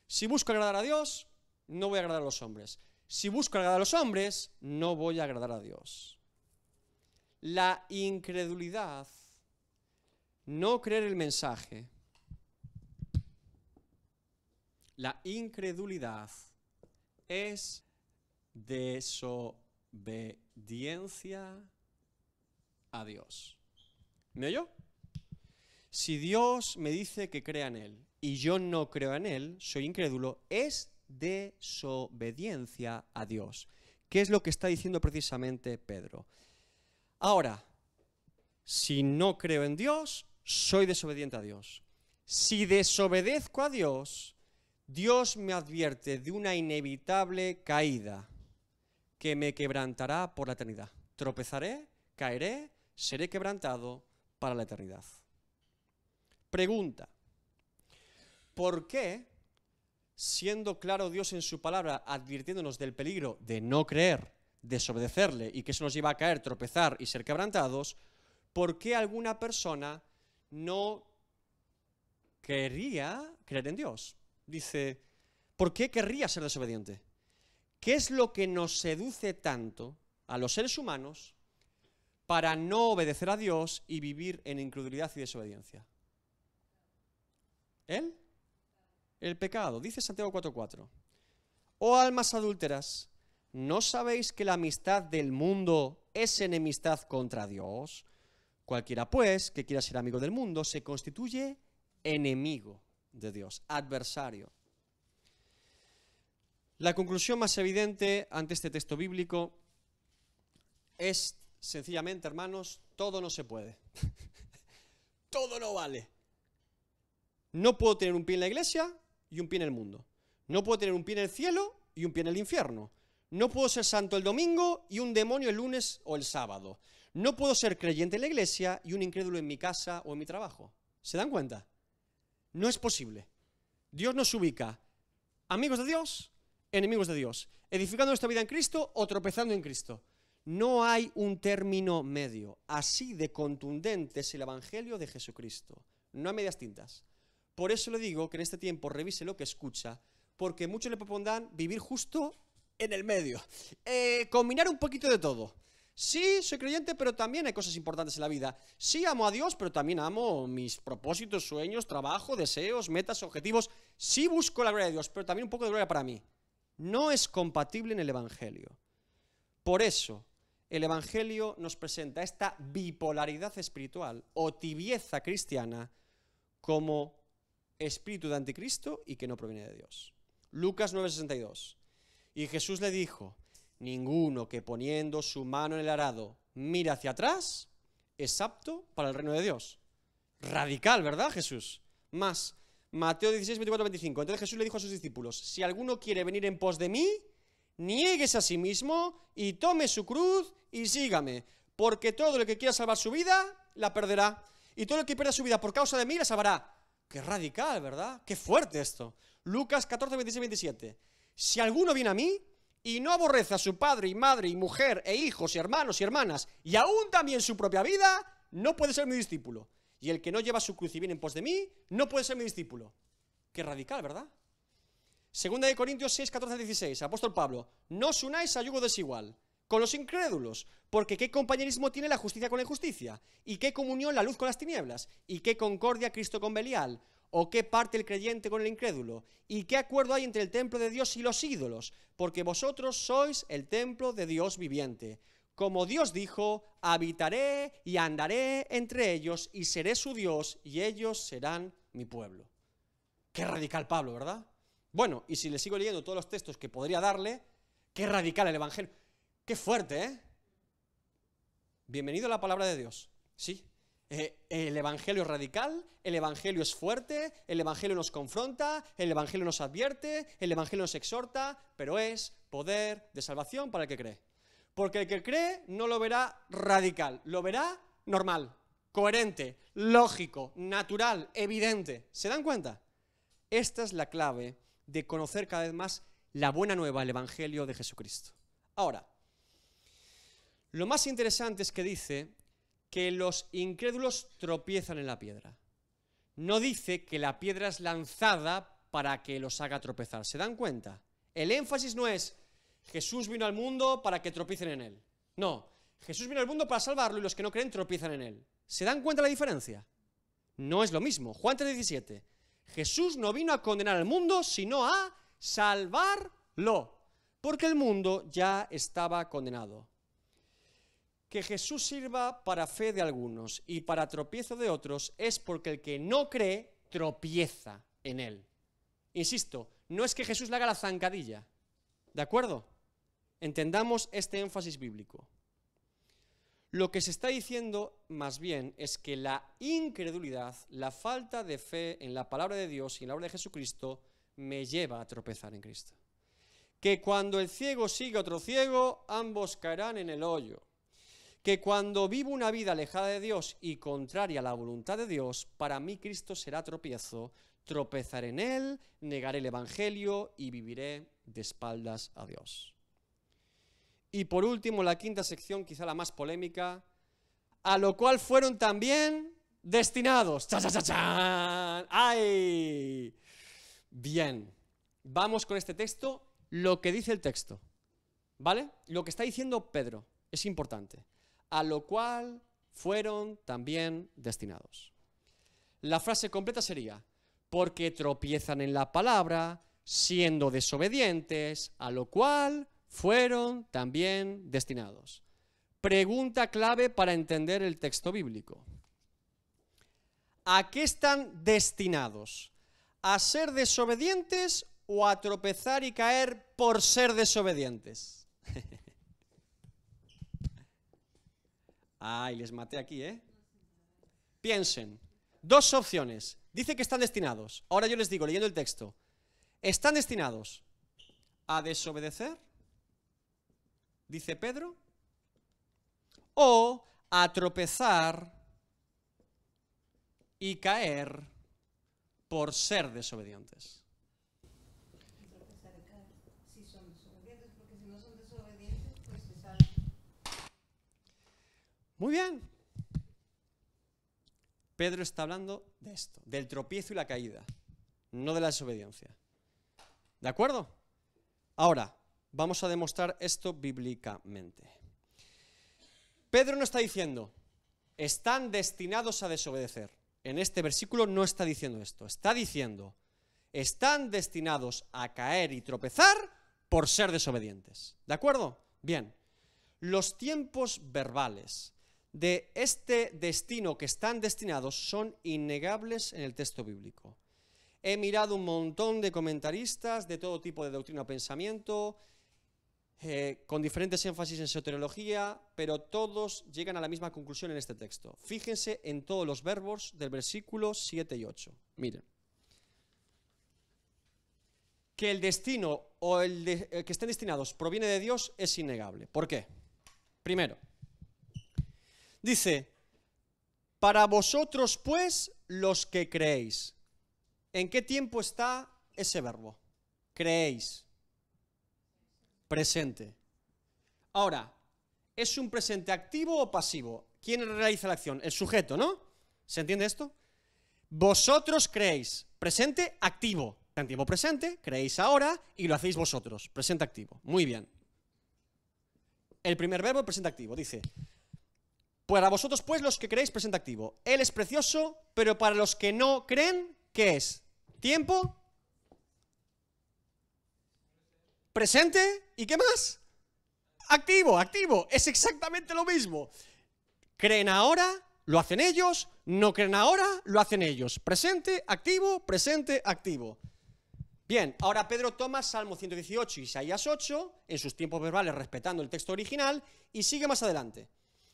Si busco agradar a Dios, no voy a agradar a los hombres. Si busco agradar a los hombres, no voy a agradar a Dios. La incredulidad, no creer el mensaje, la incredulidad es desobediencia a Dios. ¿Me oyó? Si Dios me dice que crea en Él y yo no creo en Él, soy incrédulo, es desobediencia a Dios. ¿Qué es lo que está diciendo precisamente Pedro? Ahora, si no creo en Dios, soy desobediente a Dios. Si desobedezco a Dios, Dios me advierte de una inevitable caída que me quebrantará por la eternidad. Tropezaré, caeré, seré quebrantado para la eternidad. Pregunta: ¿por qué, siendo claro Dios en su palabra, advirtiéndonos del peligro de no creer, desobedecerle y que eso nos lleva a caer, tropezar y ser quebrantados, por qué alguna persona no querría creer en Dios? Dice, ¿por qué querría ser desobediente? ¿Qué es lo que nos seduce tanto a los seres humanos para no obedecer a Dios y vivir en incredulidad y desobediencia? El pecado. Dice Santiago 4:4. Oh almas adúlteras, ¿no sabéis que la amistad del mundo es enemistad contra Dios? Cualquiera, pues, que quiera ser amigo del mundo, se constituye enemigo de Dios, adversario. La conclusión más evidente ante este texto bíblico es, sencillamente, hermanos, todo no se puede. Todo no vale. No puedo tener un pie en la iglesia y un pie en el mundo. No puedo tener un pie en el cielo y un pie en el infierno. No puedo ser santo el domingo y un demonio el lunes o el sábado. No puedo ser creyente en la iglesia y un incrédulo en mi casa o en mi trabajo. ¿Se dan cuenta? No es posible. Dios nos ubica amigos de Dios, enemigos de Dios, edificando nuestra vida en Cristo o tropezando en Cristo. No hay un término medio. Así de contundente es el Evangelio de Jesucristo. No hay medias tintas. Por eso le digo que en este tiempo revise lo que escucha, porque muchos le propondrán vivir justo en el medio. Combinar un poquito de todo. Sí, soy creyente, pero también hay cosas importantes en la vida. Sí, amo a Dios, pero también amo mis propósitos, sueños, trabajo, deseos, metas, objetivos. Sí busco la gloria de Dios, pero también un poco de gloria para mí. No es compatible en el Evangelio. Por eso, el Evangelio nos presenta esta bipolaridad espiritual o tibieza cristiana como espíritu de anticristo y que no proviene de Dios. Lucas 9:62. Y Jesús le dijo: ninguno que poniendo su mano en el arado mira hacia atrás es apto para el reino de Dios. Radical, ¿verdad, Jesús? Más, Mateo 16, 24, 25. Entonces Jesús le dijo a sus discípulos: si alguno quiere venir en pos de mí, niéguese a sí mismo y tome su cruz y sígame. Porque todo el que quiera salvar su vida, la perderá. Y todo el que pierda su vida por causa de mí, la salvará. Qué radical, ¿verdad? Qué fuerte esto. Lucas 14, 26, 27. Si alguno viene a mí y no aborrece a su padre y madre y mujer e hijos y hermanos y hermanas y aún también su propia vida, no puede ser mi discípulo. Y el que no lleva su cruz y viene en pos de mí, no puede ser mi discípulo. Qué radical, ¿verdad? Segunda de Corintios 6, 14, 16. Apóstol Pablo: no os unáis a yugo desigual con los incrédulos, porque qué compañerismo tiene la justicia con la injusticia, y qué comunión la luz con las tinieblas, y qué concordia Cristo con Belial, o qué parte el creyente con el incrédulo, y qué acuerdo hay entre el templo de Dios y los ídolos, porque vosotros sois el templo de Dios viviente. Como Dios dijo: habitaré y andaré entre ellos, y seré su Dios, y ellos serán mi pueblo. Qué radical Pablo, ¿verdad? Bueno, y si le sigo leyendo todos los textos que podría darle, qué radical el Evangelio. Qué fuerte, ¿eh? Bienvenido a la palabra de Dios. Sí, el Evangelio es radical, el Evangelio es fuerte, el Evangelio nos confronta, el Evangelio nos advierte, el Evangelio nos exhorta, pero es poder de salvación para el que cree. Porque el que cree no lo verá radical, lo verá normal, coherente, lógico, natural, evidente. ¿Se dan cuenta? Esta es la clave de conocer cada vez más la buena nueva, el Evangelio de Jesucristo. Ahora, lo más interesante es que dice que los incrédulos tropiezan en la piedra. No dice que la piedra es lanzada para que los haga tropezar. ¿Se dan cuenta? El énfasis no es Jesús vino al mundo para que tropiecen en él. No, Jesús vino al mundo para salvarlo y los que no creen tropiezan en él. ¿Se dan cuenta la diferencia? No es lo mismo. Juan 3:17. Jesús no vino a condenar al mundo, sino a salvarlo, porque el mundo ya estaba condenado. Que Jesús sirva para fe de algunos y para tropiezo de otros es porque el que no cree tropieza en él. Insisto, no es que Jesús le haga la zancadilla, ¿de acuerdo? Entendamos este énfasis bíblico. Lo que se está diciendo más bien es que la incredulidad, la falta de fe en la palabra de Dios y en la obra de Jesucristo me lleva a tropezar en Cristo. Que cuando el ciego sigue a otro ciego, ambos caerán en el hoyo. Que cuando vivo una vida alejada de Dios y contraria a la voluntad de Dios, para mí Cristo será tropiezo, tropezaré en él, negaré el Evangelio y viviré de espaldas a Dios. Y por último, la quinta sección, quizá la más polémica, a lo cual fueron también destinados. ¡Cha, cha, cha, chan! ¡Ay! Bien, vamos con este texto, lo que dice el texto, ¿vale? Lo que está diciendo Pedro es importante. A lo cual fueron también destinados. La frase completa sería: porque tropiezan en la palabra, siendo desobedientes, a lo cual fueron también destinados. Pregunta clave para entender el texto bíblico. ¿A qué están destinados? ¿A ser desobedientes o a tropezar y caer por ser desobedientes? Ay, les maté aquí, ¿eh? Piensen. Dos opciones. Dice que están destinados. Ahora yo les digo, leyendo el texto, ¿están destinados a desobedecer? Dice Pedro. O a tropezar y caer por ser desobedientes. Tropezar y caer. Si son desobedientes, porque si no son desobedientes, pues se salvan. Muy bien. Pedro está hablando de esto, del tropiezo y la caída, no de la desobediencia. ¿De acuerdo? Ahora, vamos a demostrar esto bíblicamente. Pedro no está diciendo, están destinados a desobedecer. En este versículo no está diciendo esto. Está diciendo, están destinados a caer y tropezar por ser desobedientes. ¿De acuerdo? Bien. Los tiempos verbales de este destino que están destinados son innegables en el texto bíblico. He mirado un montón de comentaristas de todo tipo de doctrina o pensamiento, con diferentes énfasis en soteriología, pero todos llegan a la misma conclusión en este texto. Fíjense en todos los verbos del versículo 7 y 8. Miren. Que el destino o que estén destinados proviene de Dios es innegable. ¿Por qué? Primero, dice, para vosotros pues los que creéis. ¿En qué tiempo está ese verbo? Creéis. Presente. Ahora, ¿es un presente activo o pasivo? ¿Quién realiza la acción? El sujeto, ¿no? ¿Se entiende esto? Vosotros creéis. Presente activo. En tiempo presente, creéis ahora y lo hacéis vosotros. Presente activo. Muy bien. El primer verbo, presente activo, dice, para vosotros pues los que creéis, presente activo. Él es precioso, pero para los que no creen, ¿qué es? Tiempo presente, ¿y qué más? Activo, activo, es exactamente lo mismo. Creen ahora, lo hacen ellos, no creen ahora, lo hacen ellos. Presente, activo. Bien, ahora Pedro toma Salmo 118 y Isaías 8, en sus tiempos verbales respetando el texto original, y sigue más adelante.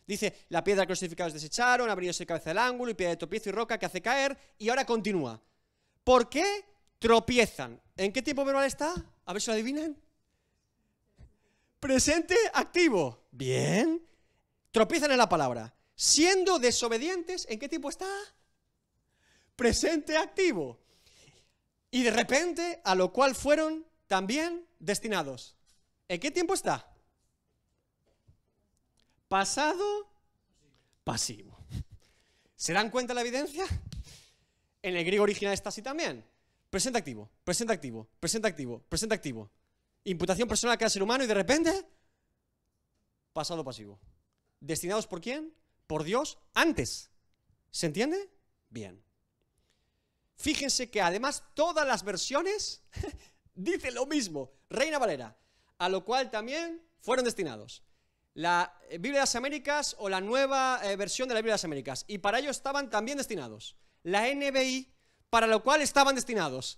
Dice, la piedra que los edificados desecharon, abrióse el cabeza del ángulo, y piedra de tropiezo y roca que hace caer, y ahora continúa. ¿Por qué tropiezan? ¿En qué tiempo verbal está? A ver si lo adivinan. Presente activo. Bien. Tropiezan en la palabra. Siendo desobedientes, ¿en qué tiempo está? Presente activo. Y de repente, a lo cual fueron también destinados. ¿En qué tiempo está? Pasado pasivo. ¿Se dan cuenta de la evidencia? En el griego original está así también. Presente activo, presente activo, presente activo, presente activo. Imputación personal a cada ser humano y de repente, pasado pasivo. ¿Destinados por quién? Por Dios antes. ¿Se entiende? Bien. Fíjense que además todas las versiones dicen lo mismo. Reina Valera, a lo cual también fueron destinados. La Biblia de las Américas o la nueva versión de la Biblia de las Américas. Y para ello estaban también destinados. La NBI, para lo cual estaban destinados.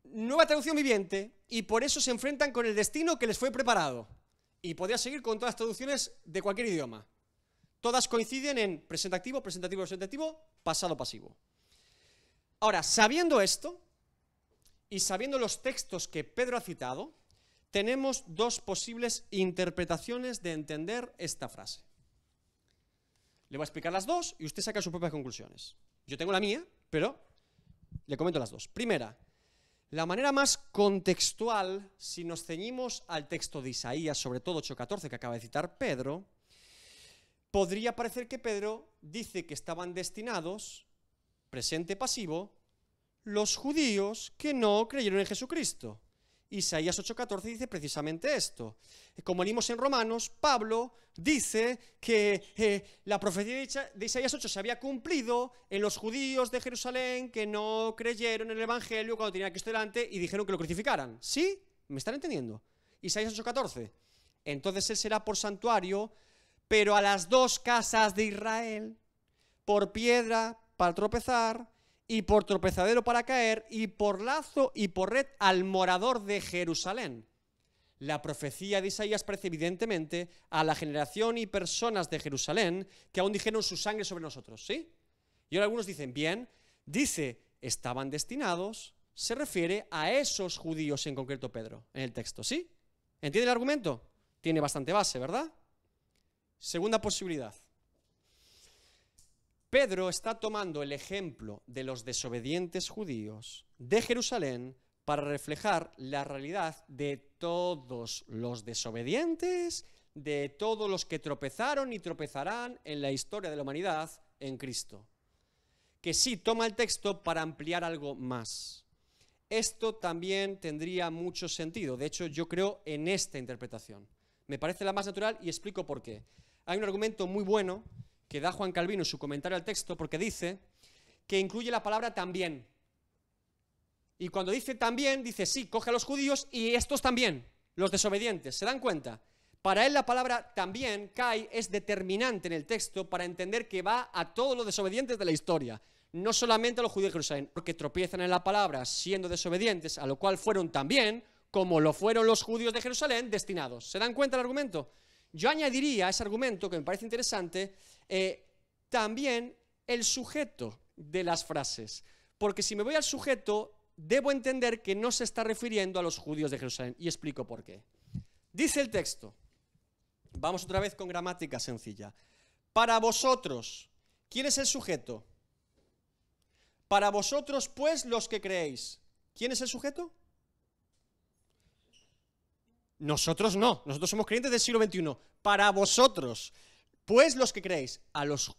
Nueva traducción viviente, y por eso se enfrentan con el destino que les fue preparado. Y podría seguir con todas las traducciones de cualquier idioma. Todas coinciden en presente activo, pasado pasivo. Ahora, sabiendo esto, y sabiendo los textos que Pedro ha citado, tenemos dos posibles interpretaciones de entender esta frase. Le voy a explicar las dos y usted saca sus propias conclusiones. Yo tengo la mía, pero le comento las dos. Primera, la manera más contextual, si nos ceñimos al texto de Isaías, sobre todo 8:14 que acaba de citar Pedro, podría parecer que Pedro dice que estaban destinados, presente pasivo, los judíos que no creyeron en Jesucristo. Isaías 8:14 dice precisamente esto. Como leímos en Romanos, Pablo dice que la profecía de Isaías 8 se había cumplido en los judíos de Jerusalén que no creyeron en el Evangelio cuando tenían a Cristo delante y dijeron que lo crucificaran. ¿Sí? ¿Me están entendiendo? Isaías 8:14. Entonces él será por santuario, pero a las dos casas de Israel, por piedra para tropezar, y por tropezadero para caer, y por lazo y por red al morador de Jerusalén. La profecía de Isaías parece evidentemente a la generación y personas de Jerusalén que aún dijeron su sangre sobre nosotros, ¿sí? Y ahora algunos dicen, bien, dice, estaban destinados, se refiere a esos judíos en concreto Pedro, en el texto, ¿sí? ¿Entiende el argumento? Tiene bastante base, ¿verdad? Segunda posibilidad. Pedro está tomando el ejemplo de los desobedientes judíos de Jerusalén para reflejar la realidad de todos los desobedientes, de todos los que tropezaron y tropezarán en la historia de la humanidad en Cristo. Que sí toma el texto para ampliar algo más. Esto también tendría mucho sentido. De hecho, yo creo en esta interpretación. Me parece la más natural y explico por qué. Hay un argumento muy bueno que da Juan Calvino en su comentario al texto, porque dice que incluye la palabra también. Y cuando dice también, dice sí, coge a los judíos y estos también, los desobedientes. ¿Se dan cuenta? Para él la palabra también, kai, es determinante en el texto para entender que va a todos los desobedientes de la historia, no solamente a los judíos de Jerusalén, porque tropiezan en la palabra siendo desobedientes, a lo cual fueron también, como lo fueron los judíos de Jerusalén, destinados. ¿Se dan cuenta del argumento? Yo añadiría a ese argumento, que me parece interesante, también el sujeto de las frases. Porque si me voy al sujeto, debo entender que no se está refiriendo a los judíos de Jerusalén. Y explico por qué. Dice el texto, vamos otra vez con gramática sencilla. Para vosotros, ¿quién es el sujeto? Para vosotros, pues, los que creéis. ¿Quién es el sujeto? Nosotros no, nosotros somos creyentes del siglo XXI. Para vosotros, pues los que creéis, a los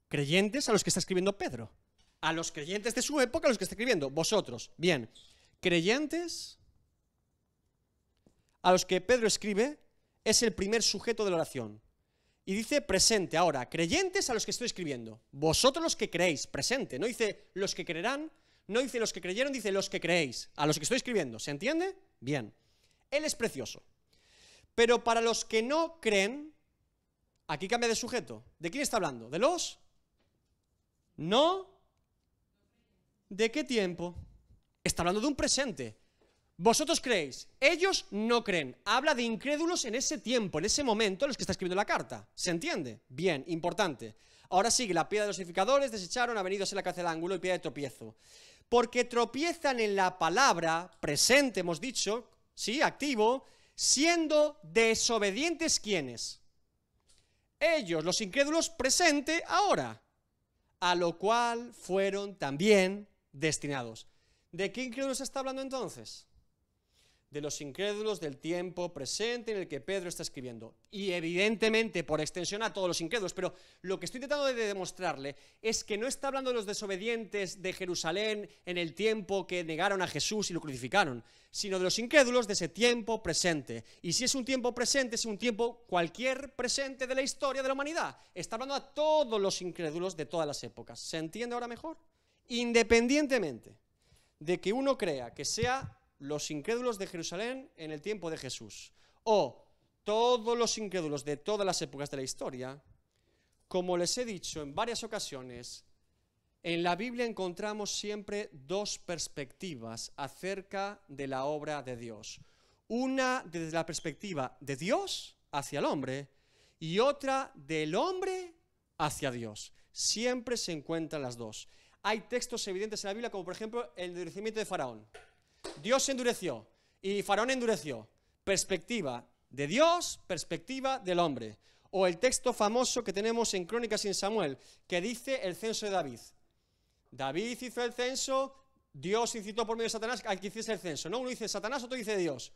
creyentes a los que está escribiendo Pedro, a los creyentes de su época a los que está escribiendo, vosotros. Bien, creyentes a los que Pedro escribe es el primer sujeto de la oración. Y dice presente, ahora, creyentes a los que estoy escribiendo, vosotros los que creéis, presente, no dice los que creerán, no dice los que creyeron, dice los que creéis, a los que estoy escribiendo, ¿se entiende? Bien, él es precioso. Pero para los que no creen, aquí cambia de sujeto. ¿De quién está hablando? ¿De los? ¿No? ¿De qué tiempo? Está hablando de un presente. Vosotros creéis, ellos no creen. Habla de incrédulos en ese tiempo, en ese momento en los que está escribiendo la carta. ¿Se entiende? Bien, importante. Ahora sigue, la piedra de los edificadores desecharon, ha venido a ser la cabeza del ángulo y piedra de tropiezo. Porque tropiezan en la palabra, presente hemos dicho, sí, activo, siendo desobedientes, ¿quiénes? Ellos, los incrédulos, presente ahora, a lo cual fueron también destinados. ¿De qué incrédulos está hablando entonces? De los incrédulos del tiempo presente en el que Pedro está escribiendo. Y evidentemente, por extensión, a todos los incrédulos. Pero lo que estoy tratando de demostrarle es que no está hablando de los desobedientes de Jerusalén en el tiempo que negaron a Jesús y lo crucificaron, sino de los incrédulos de ese tiempo presente. Y si es un tiempo presente, es un tiempo cualquier presente de la historia de la humanidad. Está hablando a todos los incrédulos de todas las épocas. ¿Se entiende ahora mejor? Independientemente de que uno crea que sea los incrédulos de Jerusalén en el tiempo de Jesús, o todos los incrédulos de todas las épocas de la historia, como les he dicho en varias ocasiones, en la Biblia encontramos siempre dos perspectivas acerca de la obra de Dios. Una desde la perspectiva de Dios hacia el hombre y otra del hombre hacia Dios. Siempre se encuentran las dos. Hay textos evidentes en la Biblia, como por ejemplo el endurecimiento de Faraón. Dios se endureció y Faraón endureció. Perspectiva de Dios, perspectiva del hombre. O el texto famoso que tenemos en Crónicas y en Samuel, que dice el censo de David. David hizo el censo, Dios incitó por medio de Satanás a que hiciese el censo. No, uno dice Satanás, otro dice Dios.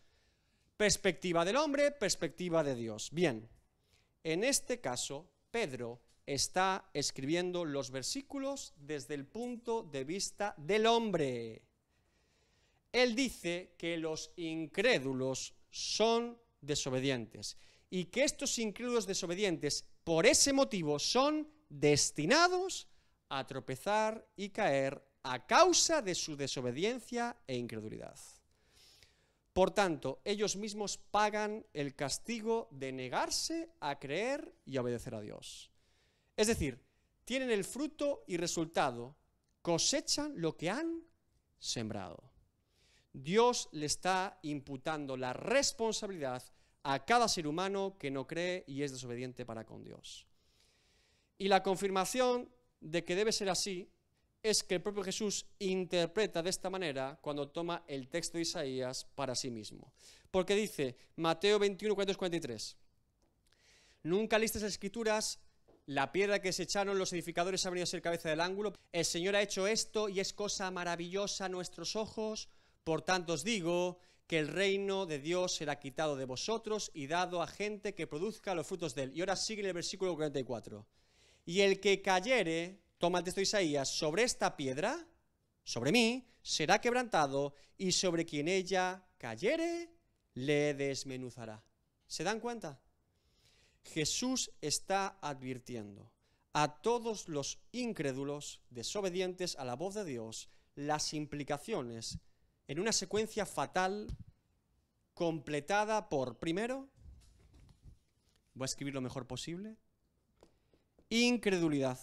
Perspectiva del hombre, perspectiva de Dios. Bien, en este caso, Pedro está escribiendo los versículos desde el punto de vista del hombre. Él dice que los incrédulos son desobedientes y que estos incrédulos desobedientes, por ese motivo, son destinados a tropezar y caer a causa de su desobediencia e incredulidad. Por tanto, ellos mismos pagan el castigo de negarse a creer y a obedecer a Dios. Es decir, tienen el fruto y resultado, cosechan lo que han sembrado. Dios le está imputando la responsabilidad a cada ser humano que no cree y es desobediente para con Dios. Y la confirmación de que debe ser así es que el propio Jesús interpreta de esta manera cuando toma el texto de Isaías para sí mismo. Porque dice, Mateo 21, 42, 43, ¿nunca leíste las Escrituras? La piedra que se echaron los edificadores ha venido a ser cabeza del ángulo. El Señor ha hecho esto y es cosa maravillosa a nuestros ojos. Por tanto os digo que el reino de Dios será quitado de vosotros y dado a gente que produzca los frutos de él. Y ahora sigue en el versículo 44. Y el que cayere, toma el texto de Isaías, sobre esta piedra, sobre mí, será quebrantado, y sobre quien ella cayere, le desmenuzará. ¿Se dan cuenta? Jesús está advirtiendo a todos los incrédulos, desobedientes a la voz de Dios, las implicaciones en una secuencia fatal completada por, primero, voy a escribir lo mejor posible, incredulidad.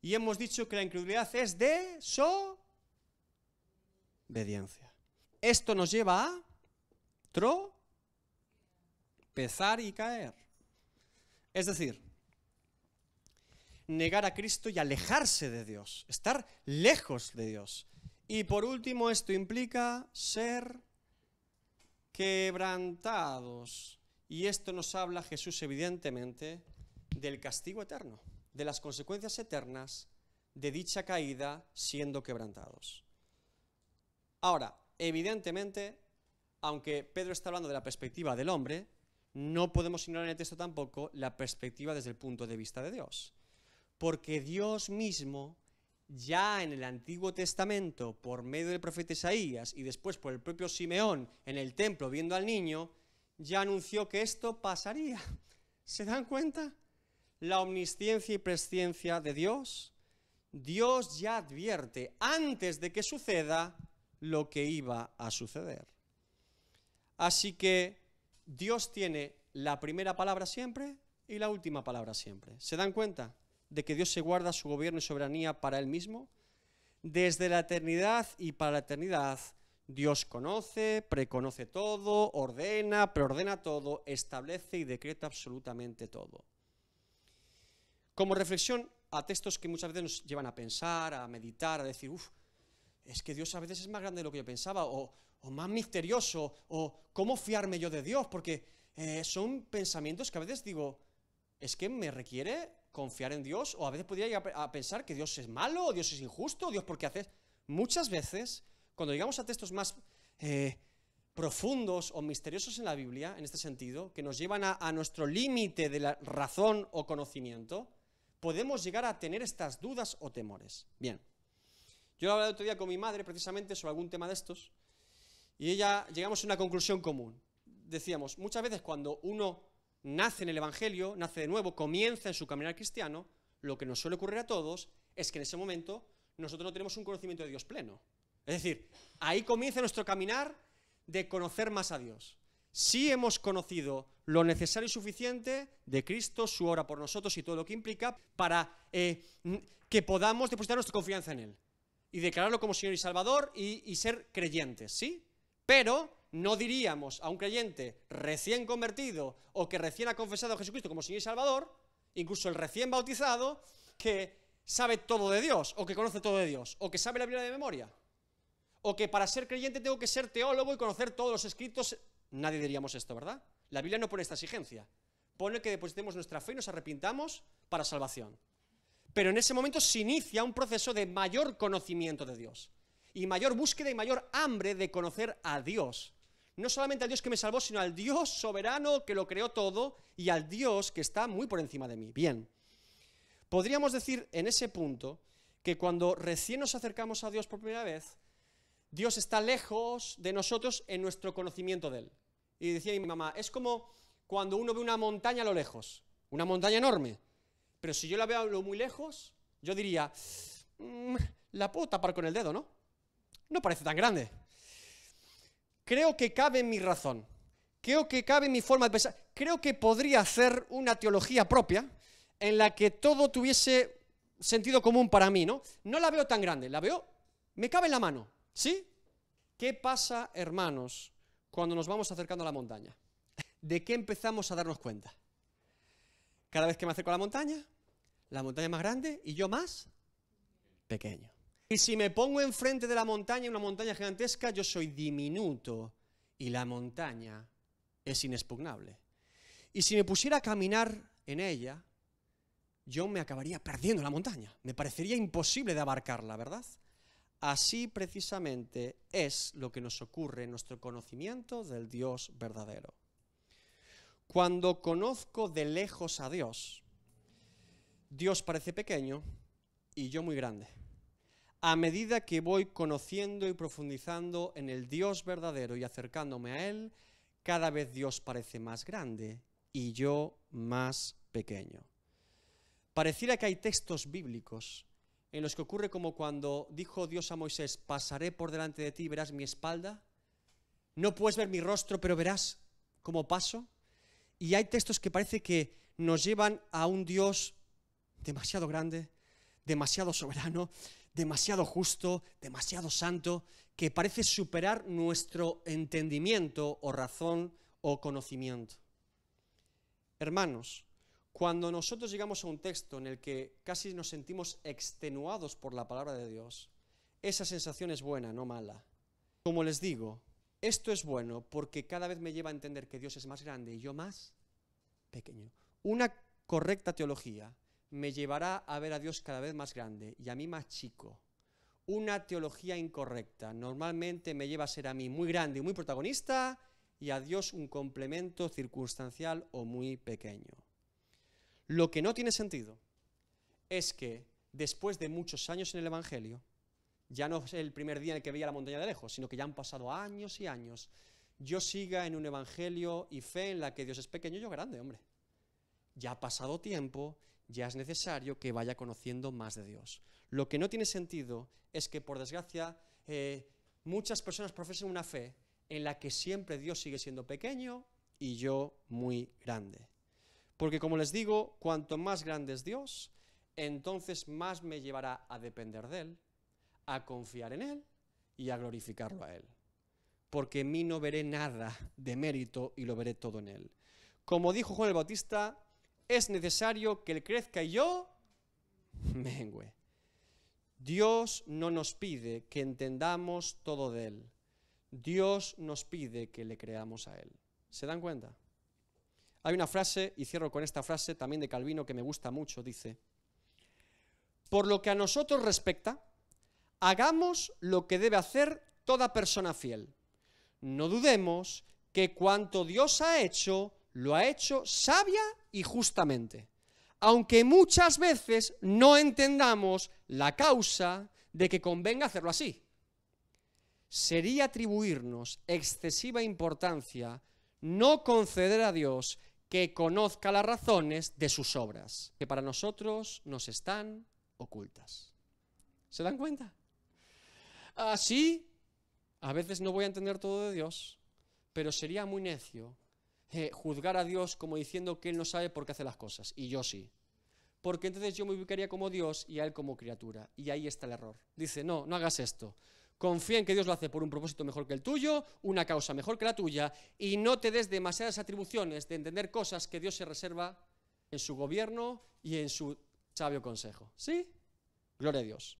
Y hemos dicho que la incredulidad es desobediencia. Esto nos lleva a tropezar y caer. Es decir, negar a Cristo y alejarse de Dios, estar lejos de Dios. Y por último, esto implica ser quebrantados. Y esto nos habla Jesús evidentemente del castigo eterno, de las consecuencias eternas de dicha caída siendo quebrantados. Ahora, evidentemente, aunque Pedro está hablando de la perspectiva del hombre, no podemos ignorar en el texto tampoco la perspectiva desde el punto de vista de Dios. Porque Dios mismo, ya en el Antiguo Testamento, por medio del profeta Isaías y después por el propio Simeón en el templo viendo al niño, ya anunció que esto pasaría. ¿Se dan cuenta? La omnisciencia y presciencia de Dios. Dios ya advierte antes de que suceda lo que iba a suceder. Así que Dios tiene la primera palabra siempre y la última palabra siempre. ¿Se dan cuenta de que Dios se guarda su gobierno y soberanía para Él mismo? Desde la eternidad y para la eternidad, Dios conoce, preconoce todo, ordena, preordena todo, establece y decreta absolutamente todo. Como reflexión a textos que muchas veces nos llevan a pensar, a meditar, a decir, es que Dios a veces es más grande de lo que yo pensaba, o más misterioso, o cómo fiarme yo de Dios, porque son pensamientos que a veces digo, es que me requiere confiar en Dios, o a veces podría llegar a pensar que Dios es malo, o Dios es injusto, o Dios por qué hace. Muchas veces, cuando llegamos a textos más profundos o misteriosos en la Biblia, en este sentido, que nos llevan a nuestro límite de la razón o conocimiento, podemos llegar a tener estas dudas o temores. Bien, yo hablaba el otro día con mi madre precisamente sobre algún tema de estos, y llegamos a una conclusión común. Decíamos, muchas veces cuando uno nace en el Evangelio, nace de nuevo, comienza en su caminar cristiano, lo que nos suele ocurrir a todos es que en ese momento nosotros no tenemos un conocimiento de Dios pleno. Es decir, ahí comienza nuestro caminar de conocer más a Dios. Sí hemos conocido lo necesario y suficiente de Cristo, su obra por nosotros y todo lo que implica para que podamos depositar nuestra confianza en Él y declararlo como Señor y Salvador y ser creyentes, ¿sí? Pero no diríamos a un creyente recién convertido o que recién ha confesado a Jesucristo como Señor y Salvador, incluso el recién bautizado, que sabe todo de Dios o que conoce todo de Dios o que sabe la Biblia de memoria o que para ser creyente tengo que ser teólogo y conocer todos los escritos. Nadie diríamos esto, ¿verdad? La Biblia no pone esta exigencia. Pone que depositemos nuestra fe y nos arrepintamos para salvación. Pero en ese momento se inicia un proceso de mayor conocimiento de Dios y mayor búsqueda y mayor hambre de conocer a Dios. No solamente al Dios que me salvó, sino al Dios soberano que lo creó todo y al Dios que está muy por encima de mí. Bien, podríamos decir en ese punto que cuando recién nos acercamos a Dios por primera vez, Dios está lejos de nosotros en nuestro conocimiento de Él. Y decía mi mamá, es como cuando uno ve una montaña a lo lejos, una montaña enorme, pero si yo la veo a lo muy lejos, yo diría, la puedo tapar con el dedo, ¿no? No parece tan grande. Creo que cabe en mi razón, creo que cabe en mi forma de pensar, creo que podría hacer una teología propia en la que todo tuviese sentido común para mí, ¿no? No la veo tan grande, la veo, me cabe en la mano, ¿sí? ¿Qué pasa, hermanos, cuando nos vamos acercando a la montaña? ¿De qué empezamos a darnos cuenta? Cada vez que me acerco a la montaña es más grande y yo más pequeño. Y si me pongo enfrente de la montaña, una montaña gigantesca, yo soy diminuto y la montaña es inexpugnable. Y si me pusiera a caminar en ella, yo me acabaría perdiendo en la montaña. Me parecería imposible de abarcarla, ¿verdad? Así precisamente es lo que nos ocurre en nuestro conocimiento del Dios verdadero. Cuando conozco de lejos a Dios, Dios parece pequeño y yo muy grande. A medida que voy conociendo y profundizando en el Dios verdadero y acercándome a Él, cada vez Dios parece más grande y yo más pequeño. Pareciera que hay textos bíblicos en los que ocurre como cuando dijo Dios a Moisés, pasaré por delante de ti y verás mi espalda. No puedes ver mi rostro, pero verás cómo paso. Y hay textos que parece que nos llevan a un Dios demasiado grande, demasiado soberano, demasiado justo, demasiado santo, que parece superar nuestro entendimiento o razón o conocimiento. Hermanos, cuando nosotros llegamos a un texto en el que casi nos sentimos extenuados por la palabra de Dios, esa sensación es buena, no mala. Como les digo, esto es bueno porque cada vez me lleva a entender que Dios es más grande y yo más pequeño. Una correcta teología me llevará a ver a Dios cada vez más grande y a mí más chico. Una teología incorrecta normalmente me lleva a ser a mí muy grande y muy protagonista y a Dios un complemento circunstancial o muy pequeño. Lo que no tiene sentido es que después de muchos años en el Evangelio, ya no es el primer día en el que veía la montaña de lejos, sino que ya han pasado años y años, yo siga en un Evangelio y fe en la que Dios es pequeño y yo grande, hombre. Ya ha pasado tiempo, ya es necesario que vaya conociendo más de Dios. Lo que no tiene sentido es que, por desgracia, muchas personas profesen una fe en la que siempre Dios sigue siendo pequeño y yo muy grande. Porque, como les digo, cuanto más grande es Dios, entonces más me llevará a depender de Él, a confiar en Él y a glorificarlo a Él. Porque en mí no veré nada de mérito y lo veré todo en Él. Como dijo Juan el Bautista, es necesario que Él crezca y yo mengüe. Dios no nos pide que entendamos todo de Él. Dios nos pide que le creamos a Él. ¿Se dan cuenta? Hay una frase, y cierro con esta frase también de Calvino que me gusta mucho, dice: por lo que a nosotros respecta, hagamos lo que debe hacer toda persona fiel. No dudemos que cuanto Dios ha hecho, lo ha hecho sabia y justamente, aunque muchas veces no entendamos la causa de que convenga hacerlo así. Sería atribuirnos excesiva importancia no conceder a Dios que conozca las razones de sus obras, que para nosotros nos están ocultas. ¿Se dan cuenta? Así, a veces no voy a entender todo de Dios, pero sería muy necio juzgar a Dios como diciendo que Él no sabe por qué hace las cosas, y yo sí. Porque entonces yo me ubicaría como Dios y a Él como criatura, y ahí está el error. Dice, no hagas esto. Confía en que Dios lo hace por un propósito mejor que el tuyo, una causa mejor que la tuya, y no te des demasiadas atribuciones de entender cosas que Dios se reserva en su gobierno y en su sabio consejo. ¿Sí? Gloria a Dios.